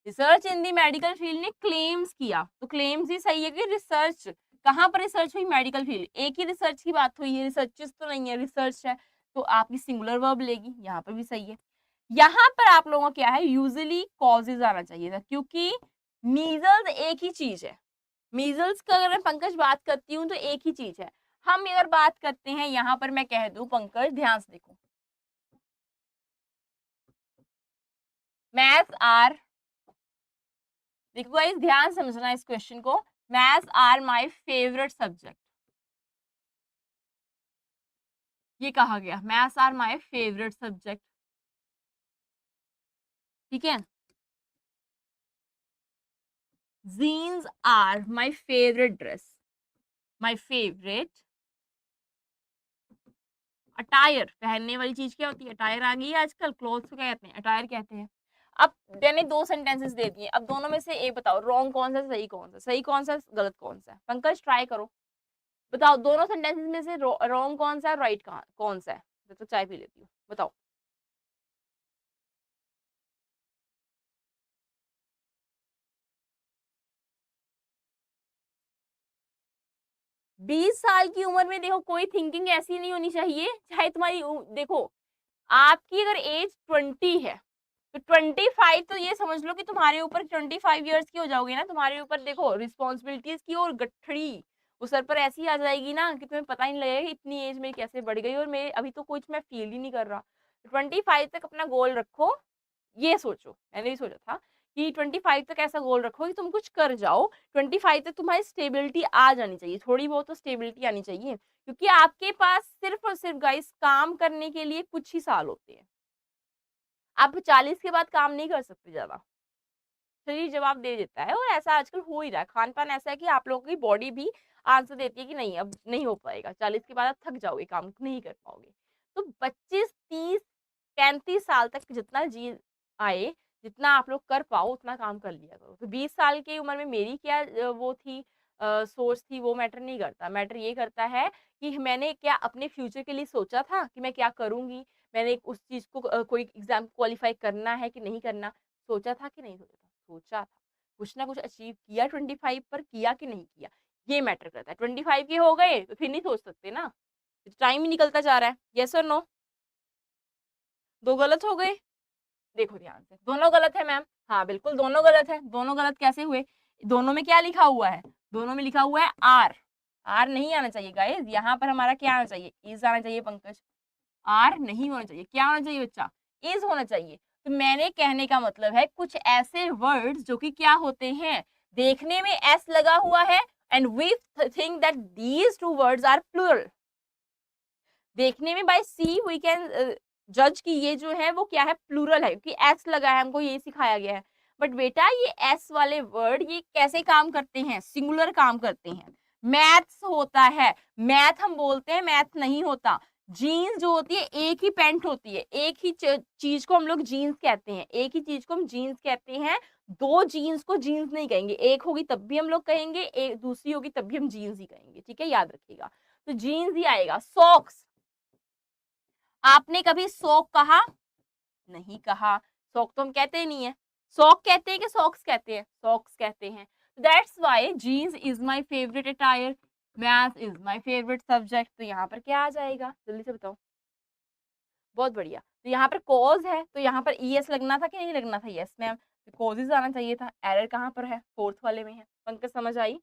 A: रिसर्च इन दी मेडिकल फील्ड ने क्लेम्स किया, तो क्लेम्स ही सही है कि रिसर्च कहाँ पर रिसर्च हुई, मेडिकल फील्ड, एक ही रिसर्च की बात हुई है, रिसर्चेस तो नहीं है, रिसर्च है, तो आपकी सिंगुलर वर्ब लेगी, यहाँ पर भी सही है। यहाँ पर आप लोगों को क्या है, यूजुअली कॉजेज आना चाहिए था, क्योंकि मीजल्स एक ही चीज है, मीजल्स का अगर मैं पंकज बात करती हूँ तो एक ही चीज है। हम अगर बात करते हैं यहाँ पर, मैं कह दूं पंकज ध्यान से देखो, मैथ्स आर, देखो गाइस ध्यान समझना इस क्वेश्चन को, maths are my favourite subject, ये कहा गया, maths are my favourite subject, ठीक है, jeans are my favourite dress, my favourite attire, पहनने वाली चीज क्या होती है, अटायर आ गई है आजकल, क्लोथ्स को क्या कहते हैं, अटायर कहते हैं। अब मैंने 2 सेंटेंसेस दे दिए, अब दोनों में से एक बताओ, रॉन्ग कौन सा, सही कौन सा, सही कौन सा, गलत कौन सा है, पंकज ट्राई करो, बताओ दोनों सेंटेंसेस में से रॉन्ग कौन सा है, राइट कौन सा है, तो चाय पी लेती हूँ, बताओ। 20 साल की उम्र में देखो कोई थिंकिंग ऐसी नहीं होनी चाहिए, चाहे तुम्हारी देखो आपकी अगर एज 20 है तो 25 तो ये समझ लो कि तुम्हारे ऊपर 25 ईयर्स की हो जाओगे ना, तुम्हारे ऊपर देखो रिस्पॉन्सिबिलिटीज की और गठड़ी वो सर पर ऐसी आ जाएगी ना कि तुम्हें पता ही नहीं लगेगा कि इतनी एज में कैसे बढ़ गई, और मैं अभी तो कुछ मैं फील ही नहीं कर रहा। 25 तक अपना गोल रखो, ये सोचो, मैंने भी सोचा था कि 25 तक ऐसा गोल रखो कि तुम कुछ कर जाओ, 25 तक तुम्हारी स्टेबिलिटी आ जानी चाहिए, थोड़ी बहुत तो स्टेबिलिटी आनी चाहिए, क्योंकि आपके पास सिर्फ और सिर्फ गाइस काम करने के लिए कुछ ही साल होते हैं, आप 40 के बाद काम नहीं कर सकते ज्यादा, शरीर जवाब दे देता है, और ऐसा आजकल हो ही रहा है, खान पान ऐसा है कि आप लोगों की बॉडी भी आंसर देती है कि नहीं अब नहीं हो पाएगा, 40 के बाद आप थक जाओगे, काम नहीं कर पाओगे। तो 25 30 35 साल तक जितना जी आए, जितना आप लोग कर पाओ उतना काम कर लिया करो। तो 20 साल की उम्र में मेरी क्या वो थी, सोच थी, वो मैटर नहीं करता, मैटर ये करता है कि मैंने क्या अपने फ्यूचर के लिए सोचा था कि मैं क्या करूंगी, मैंने उस चीज को कोई एग्जाम क्वालिफाई करना है कि नहीं करना, सोचा था कि नहीं सोचा था, सोचा था, कुछ ना कुछ अचीव किया 25 पर, किया कि नहीं किया, ये मैटर करता है। 25 के हो गए तो फिर नहीं सोच सकते ना, टाइम ही निकलता जा रहा है, यस और नो, दो गलत हो गए, देखो ध्यान से, दोनों गलत है मैम, हाँ बिल्कुल दोनों गलत है, दोनों गलत कैसे हुए, दोनों में क्या लिखा हुआ है, दोनों में लिखा हुआ है आर, आर नहीं आना चाहिए गाइस, यहाँ पर हमारा क्या आना चाहिए, इज आना चाहिए पंकज, आर नहीं होना चाहिए, क्या होना चाहिए बच्चा, इज होना चाहिए। तो मैंने कहने का मतलब है कुछ ऐसे वर्ड्स जो कि क्या होते हैं, देखने में एस लगा हुआ है and we think that these two words are plural, देखने में बाय सी वी कैन जज कि ये जो है वो क्या है, प्लूरल है, क्योंकि एस लगा है, हमको ये सिखाया गया है। बट बेटा ये एस वाले वर्ड ये कैसे काम करते हैं, सिंगुलर काम करते हैं, मैथ्स होता है, मैथ हम बोलते हैं, मैथ नहीं होता। जीन्स जो होती है एक ही पैंट होती है, एक ही चीज को हम लोग जीन्स कहते हैं, एक ही चीज को हम जीन्स कहते हैं, दो जीन्स को जीन्स नहीं कहेंगे, एक होगी तब भी हम लोग कहेंगे, एक दूसरी होगी तब भी हम जीन्स ही कहेंगे, ठीक है, याद रखिएगा। तो जीन्स ही आएगा। सॉक्स, आपने कभी सॉक कहा, नहीं कहा, सॉक तो हम कहते ही नहीं है, सॉक कहते हैं कि सॉक्स कहते हैं, सॉक्स कहते हैं। That's why jeans is my favourite attire, math is my favourite subject, तो यहाँ पर क्या आ जाएगा, जल्दी से बताओ, बहुत बढ़िया। तो यहाँ पर कॉज है, तो यहाँ पर ईएस लगना था कि नहीं लगना था, यस मैम, तो कॉजेज आना चाहिए था, एरर कहाँ पर है, फोर्थ वाले में है। पंकज समझ आई,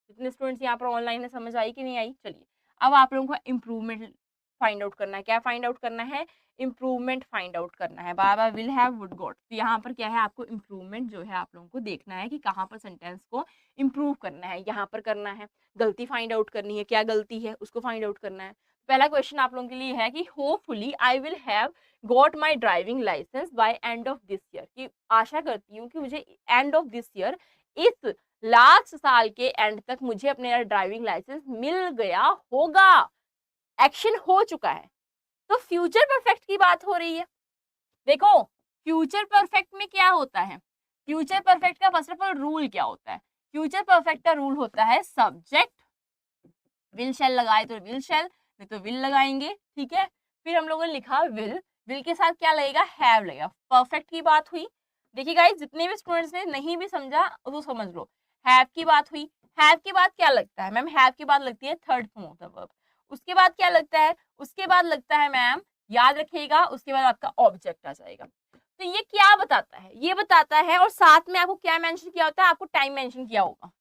A: जितने स्टूडेंट्स यहाँ पर ऑनलाइन है समझ आई कि नहीं आई, चलिए अब आप लोगों को इम्प्रूवमेंट फाइंड आउट करना है, क्या फाइंड आउट करना है, इम्प्रूवमेंट फाइंड आउट करना है, बाबा विल हैव वुड गॉट, तो यहाँ पर क्या है, आपको इम्प्रूवमेंट जो है आप लोगों को देखना है कि कहाँ पर सेंटेंस को इम्प्रूव करना है, यहाँ पर करना है, गलती फाइंड आउट करनी है, क्या गलती है उसको फाइंड आउट करना है। पहला क्वेश्चन आप लोगों के लिए है कि hopefully I will have got my driving licence by end of this year, कि आशा करती हूँ कि मुझे एंड ऑफ दिस ईयर, इस लास्ट साल के एंड तक मुझे अपने ड्राइविंग लाइसेंस मिल गया होगा, एक्शन हो चुका है। तो फ्यूचर परफेक्ट की बात हो रही है। देखो फ्यूचर परफेक्ट में क्या होता है, फ्यूचर परफेक्ट का फर्स्ट ऑफ ऑल रूल क्या होता है, फ्यूचर परफेक्ट का रूल होता है सब्जेक्ट विल शैल लगाए तो विल शैल, नहीं तो विल लगाएंगे, ठीक है। फिर हम लोगों ने लिखा विल, विल के साथ क्या लगेगा, हैव लगेगा। परफेक्ट की बात हुई। देखिए गाइस जितने भी स्टूडेंट्स ने नहीं भी समझा तो समझ लो, हैव की बात हुई। हैव के बाद क्या लगता है मैम, हैव के बाद लगती है third form of the verb. उसके बाद क्या लगता है, उसके बाद लगता है मैम, याद रखिएगा, उसके बाद आपका ऑब्जेक्ट आ जाएगा। तो ये क्या बताता है, ये बताता है, और साथ में आपको क्या मेंशन किया होता है, आपको टाइम मेंशन किया होगा,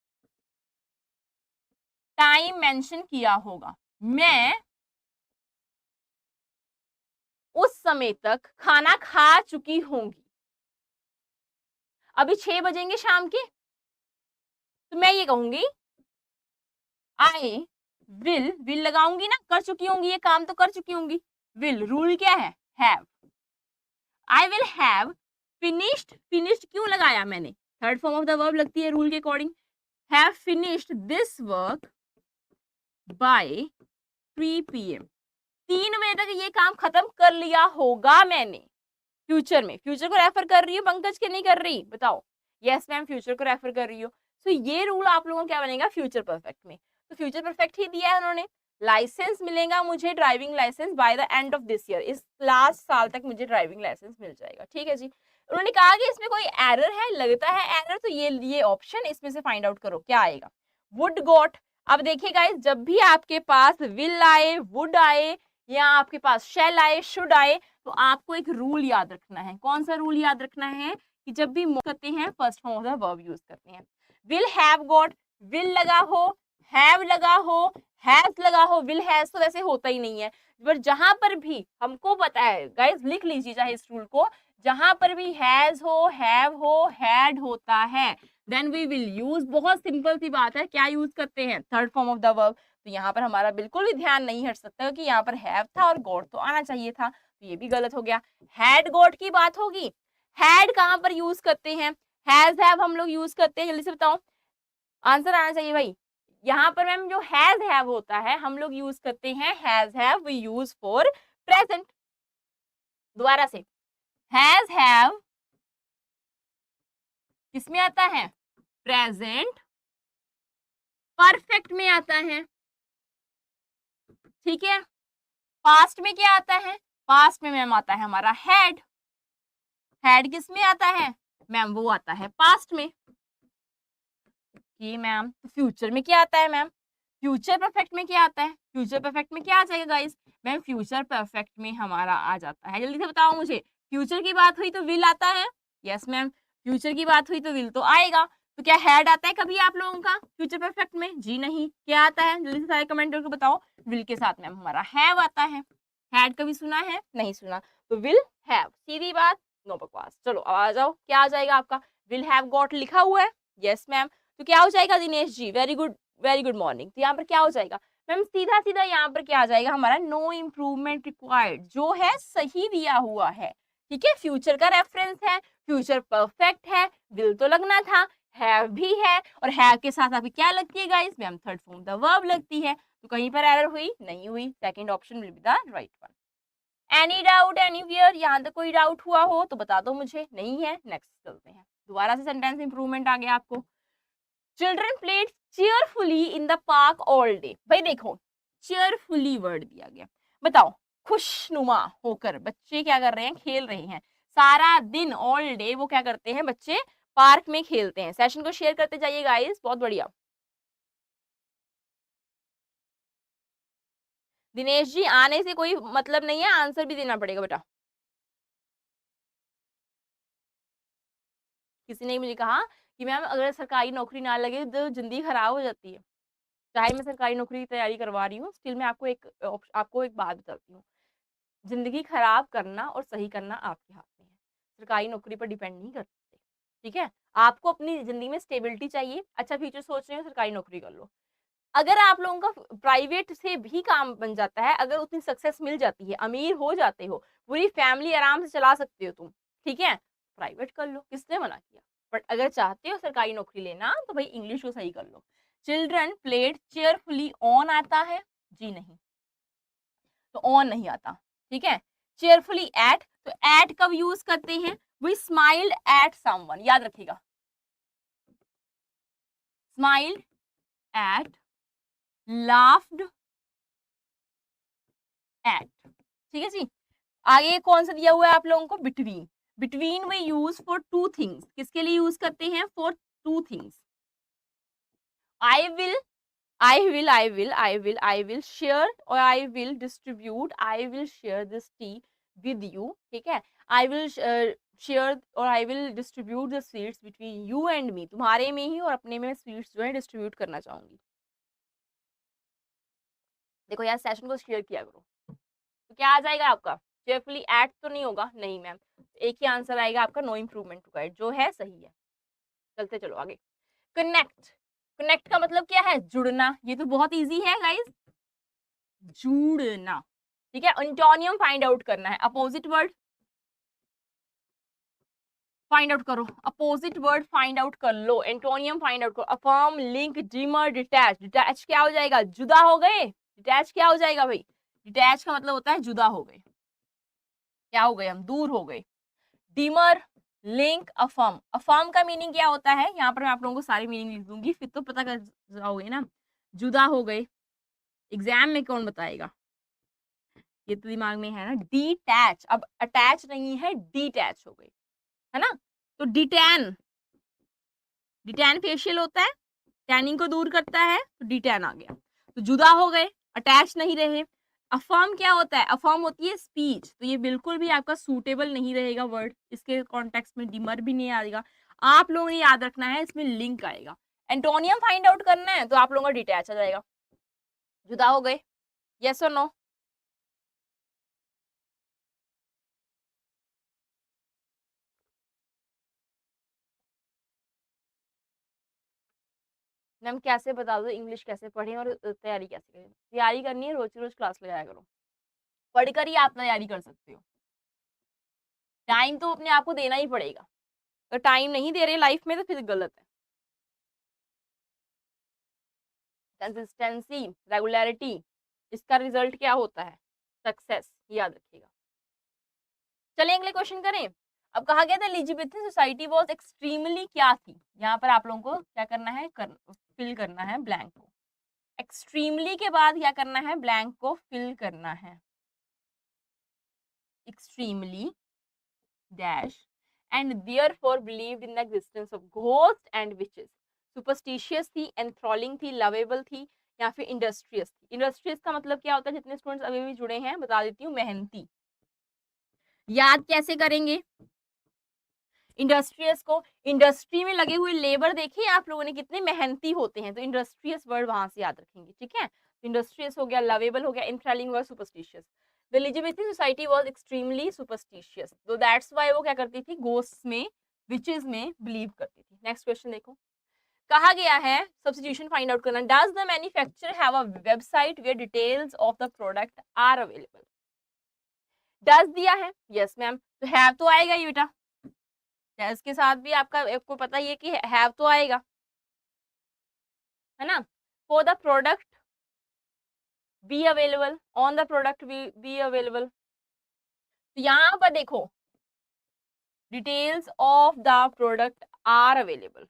A: टाइम मेंशन किया होगा। मैं उस समय तक खाना खा चुकी होंगी। अभी 6 बजेंगे शाम के, तो मैं ये कहूंगी आई विल लगाऊंगी ना, कर चुकी होंगी, ये काम तो कर चुकी होंगी। विल रूल क्या है, have. I will have finished, finished क्यों लगाया मैंने, third form of the verb लगती है रूल के according. Have finished this work by 3 PM, 3 बजे तक ये काम खत्म कर लिया होगा मैंने। फ्यूचर में, फ्यूचर को रेफर कर रही हूँ पंकज के, नहीं कर रही, बताओ। यस मैम फ्यूचर को रेफर कर रही हूँ। तो ये रूल आप लोगों को क्या बनेगा फ्यूचर परफेक्ट में, तो फ्यूचर परफेक्ट ही दिया है उन्होंने। लाइसेंस मिलेगा मुझे, driving licence by the end of this year, इस लास्ट साल तक मुझे ड्राइविंग लाइसेंस मिल जाएगा, ठीक है जी। उन्होंने कहा कि इसमें कोई एरर है, लगता है एरर, तो ये ऑप्शन इसमें से फाइंड आउट करो क्या आएगा, वुड गॉट। अब देखिए गाइस जब भी आपके पास विल आए, वुड आए, या आपके पास शैल आए, शुड आए, तो आपको एक रूल याद रखना है। कौन सा रूल याद रखना है, कि जब भी करते हैं first form of the verb use करते हैं। विल हैव गॉट, विल लगा हो, हैव लगा हो, हैज लगा हो, विल हैज तो वैसे होता ही नहीं है, पर जहां पर भी हमको पता है गाइस, लिख लीजिए चाहे इस रूल को, जहां पर भी हैज हो, हैव हो, हैड होता है, देन वी विल यूज, बहुत सिंपल सी बात है, क्या यूज करते हैं, third form of the verb. तो यहाँ पर हमारा बिल्कुल भी ध्यान नहीं हट सकता कि यहाँ पर हैव था और गॉट तो आना चाहिए था, तो ये भी गलत हो गया। हैड गॉट की बात होगी, हैड कहाँ पर यूज करते हैं, हैज हैव हम लोग यूज करते हैं, जल्दी से बताओ, आंसर आना चाहिए भाई। यहाँ पर मैम जो हैज हैव होता है हम लोग यूज करते हैं, has have we use for present. दोबारा से, हैज हैव किसमें आता है, प्रेजेंट परफेक्ट में आता है, ठीक है। पास्ट में क्या आता है, पास्ट में मैम आता है हमारा हैड, हैड किस में आता है मैम, वो आता है पास्ट में, कि मैम तो फ्यूचर में क्या आता है मैम, फ्यूचर परफेक्ट में क्या आता है, फ्यूचर परफेक्ट में क्या आ जाएगा गाइस, मैम फ्यूचर परफेक्ट में हमारा आ जाता है, जल्दी से बताओ मुझे, फ्यूचर की बात हुई तो विल आता है, यस मैम, फ्यूचर की बात हुई तो विल तो आएगा। तो क्या हैड आता है कभी आप लोगों का फ्यूचर परफेक्ट में, जी नहीं, क्या आता है, जल्दी से सारे कमेंट करके बताओ। विल के साथ मैम हमारा हैव आता है, हैड कभी सुना है, नहीं सुना, तो विल हैव, सीधी बात, नो बकवास। चलो अब आ जाओ, क्या आ जाएगा आपका, विल हैव गॉट लिखा हुआ है, यस मैम, तो क्या हो जाएगा Dinesh ji, very good, very good morning. तो यहाँ पर क्या हो जाएगा मैम, सीधा सीधा यहाँ पर क्या आ जाएगा हमारा, नो इम्प्रूवमेंट रिक्वायर्ड, जो है सही दिया हुआ है, ठीक है, फ्यूचर का रेफरेंस है, फ्यूचर परफेक्ट है, विल तो लगना था, हैव भी है, और हैव के साथ आपकी क्या लगती है guys ma'am, third form the verb लगती है, तो कहीं पर एरर हुई नहीं हुई, second option will be the right one. Any doubt anywhere, यहाँ तक कोई डाउट हुआ हो तो बता दो मुझे, नहीं है नेक्स्ट चलते हैं। दोबारा से सेंटेंस इंप्रूवमेंट आ गया आपको। Children played cheerfully in the park all day, भाई देखो चेयरफुली वर्ड दिया गया, बताओ खुशनुमा होकर बच्चे क्या कर रहे हैं, खेल रहे हैं, सारा दिन ऑल डे वो क्या करते हैं बच्चे, पार्क में खेलते हैं। सेशन को शेयर करते जाइए गाइस, बहुत बढ़िया। दिनेश जी आने से कोई मतलब नहीं है, आंसर भी देना पड़ेगा बेटा। किसी ने मुझे कहा कि मैम अगर सरकारी नौकरी ना लगे तो जिंदगी खराब हो जाती है, चाहे मैं सरकारी नौकरी की तैयारी करवा रही हूँ, स्टिल मैं आपको एक बात बताती हूँ, जिंदगी खराब करना और सही करना आपके हाथ में है, सरकारी नौकरी पर डिपेंड नहीं करते, ठीक है। आपको अपनी जिंदगी में स्टेबिलिटी चाहिए, अच्छा फ्यूचर सोच रहे हो सरकारी नौकरी कर लो, अगर आप लोगों का प्राइवेट से भी काम बन जाता है, अगर उतनी सक्सेस मिल जाती है, अमीर हो जाते हो, पूरी फैमिली आराम से चला सकते हो तुम, ठीक है, प्राइवेट कर लो, किसने मना किया। बट अगर चाहते हो सरकारी नौकरी लेना तो भाई इंग्लिश को सही कर लो। चिल्ड्रन प्लेड चेयरफुली ऑन आता है, जी नहीं, तो ऑन नहीं आता, ठीक है। चेयरफुली एट, तो एट कब यूज करते हैं, वी स्माइल्ड एट समवन, याद रखिएगा, स्माइल्ड एट, लाफ्ड एट, ठीक है जी। आगे कौन सा दिया हुआ है आप लोगों को, between, between we use for two things, किसके लिए यूज करते हैं, for two things. I will, I will share और I will distribute, I will share this tea with you, ठीक है। I will share और I will distribute the sweets between you and me, तुम्हारे में ही और अपने में स्वीट्स जो है डिस्ट्रीब्यूट करना चाहूंगी। देखो यार सेशन को शेयर किया करो, तो क्या आ जाएगा आपका, चेयरफुली एट तो नहीं होगा, नहीं मैम, एक ही आंसर आएगा आपका, नो इम्प्रूवमेंट रिक्वायर्ड, जो है सही है। चलते चलो आगे। कनेक्ट, कनेक्ट का मतलब क्या है, जुड़ना, ये तो बहुत इजी है गाइस, जुड़ना, ठीक है। एंटोनियम फाइंड आउट करना है, अपोजिट वर्ड फाइंड आउट करो, अपोजिट वर्ड फाइंड आउट कर लो, एंटोनियम फाइंड आउट करो। Affirm, link, dimmer, detach, detach क्या हो जाएगा, जुदा हो गए, डिटैच क्या हो जाएगा भाई, डिटैच का मतलब होता है जुदा हो गए, क्या हो गए हम, दूर हो गए। डिमर, लिंक, अफर्म, अफर्म का मीनिंग क्या होता है, यहाँ पर मैं आप लोगों को सारी मीनिंग लिख दूंगी, फिर तो पता कर जाओगे ना, जुदा हो गए, एग्जाम में कौन बताएगा, ये तो दिमाग में है ना। डिटैच, अब अटैच नहीं है, डिटैच हो गई, है ना। तो डिटैन, डिटैन फेशियल होता है, टैनिंग को दूर करता है, तो डिटैन आ गया। तो जुदा हो गए, अटैच नहीं रहे। अफर्म क्या होता है, अफर्म होती है स्पीच, तो ये बिल्कुल भी आपका सूटेबल नहीं रहेगा वर्ड, इसके कॉन्टेक्स्ट में डिमर भी नहीं आएगा। आप लोगों ने याद रखना है, इसमें लिंक आएगा। एंटोनियम फाइंड आउट करना है तो आप लोगों का डिटैच आ जाएगा, जुदा हो गए, यस और नो। मैम कैसे बता दो, इंग्लिश कैसे पढ़ें और तैयारी कैसे करें, तैयारी करनी है, रोज रोज क्लास लगाया करो, पढ़कर ही आप तैयारी कर सकते हो। टाइम तो अपने आप को देना ही पड़ेगा, अगर टाइम नहीं दे रहे लाइफ में तो फिर गलत है। कंसिस्टेंसी, रेगुलरिटी, इसका रिजल्ट क्या होता है, सक्सेस, याद रखिएगा। चलिए अगले क्वेश्चन करें। अब कहा गया था एलिजिबिलिटी सोसाइटी वाज एक्सट्रीमली क्या थी, यहाँ पर आप लोगों को क्या करना है, फिल करना है ब्लैंक को। एक्सट्रीमली के बाद क्या करना है, ब्लैंक को फिल करना है। Extremely dash and therefore believed in the existence of ghosts and witches, superstitious थी, एंथ्रोलिंग थी, लवेबल थी, या फिर इंडस्ट्रियस थी। इंडस्ट्रियस का मतलब क्या होता है, जितने स्टूडेंट्स अभी भी जुड़े हैं बता देती हूँ, मेहनती। याद कैसे करेंगे इंडस्ट्रियस को, इंडस्ट्री में लगे हुए लेबर देखिए आप लोगों ने कितने मेहनती होते हैं, तो इंडस्ट्रियस वर्ड वहां से याद रखेंगे, ठीक है। इंडस्ट्रियस हो गया, लवेबल हो गया, enthralling word, superstitious. The Elizabethan society was extremely superstitious, so that's why वो क्या करती थी, ghosts में, witches में believe करती थी। नेक्स्ट क्वेश्चन देखो, कहा गया है सब्स्टिट्यूशन फाइंड आउट करना। Does the manufacturer have a website where details of the product are available, does दिया है, यस मैम, तो हैव तो आएगा ही बेटा, डज के साथ भी आपको पता ही है कि हैव तो आएगा, है ना। For the product be available, on the product be available, तो यहाँ पर देखो details of the product are available,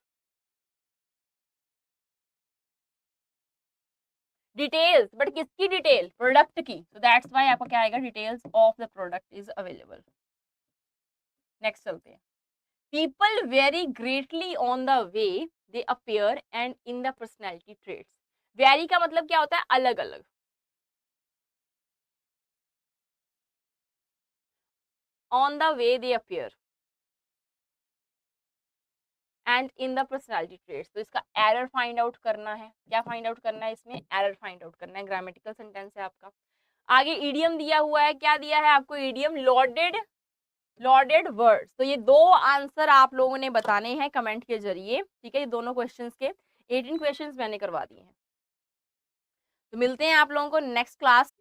A: details, but किसकी डिटेल, प्रोडक्ट की, तो दैट्स व्हाई आपका क्या आएगा, details of the product is available. Next चलते हैं। People vary greatly on the way they appear and in the personality traits, vary का मतलब क्या होता है, अलग अलग, on the way they appear and in the personality traits, तो इसका एरर फाइंड आउट करना है, क्या फाइंड आउट करना है, इसमें एरर फाइंड आउट करना है, ग्रामेटिकल सेंटेंस है आपका। आगे ईडियम दिया हुआ है, क्या दिया है आपको, ईडियम लॉर्डेड, लॉर्डेड वर्ड्स, तो ये दो आंसर आप लोगों ने बताने हैं कमेंट के जरिए, ठीक है। ये दोनों क्वेश्चंस के 18 क्वेश्चंस मैंने करवा दिए हैं। तो मिलते हैं आप लोगों को नेक्स्ट क्लास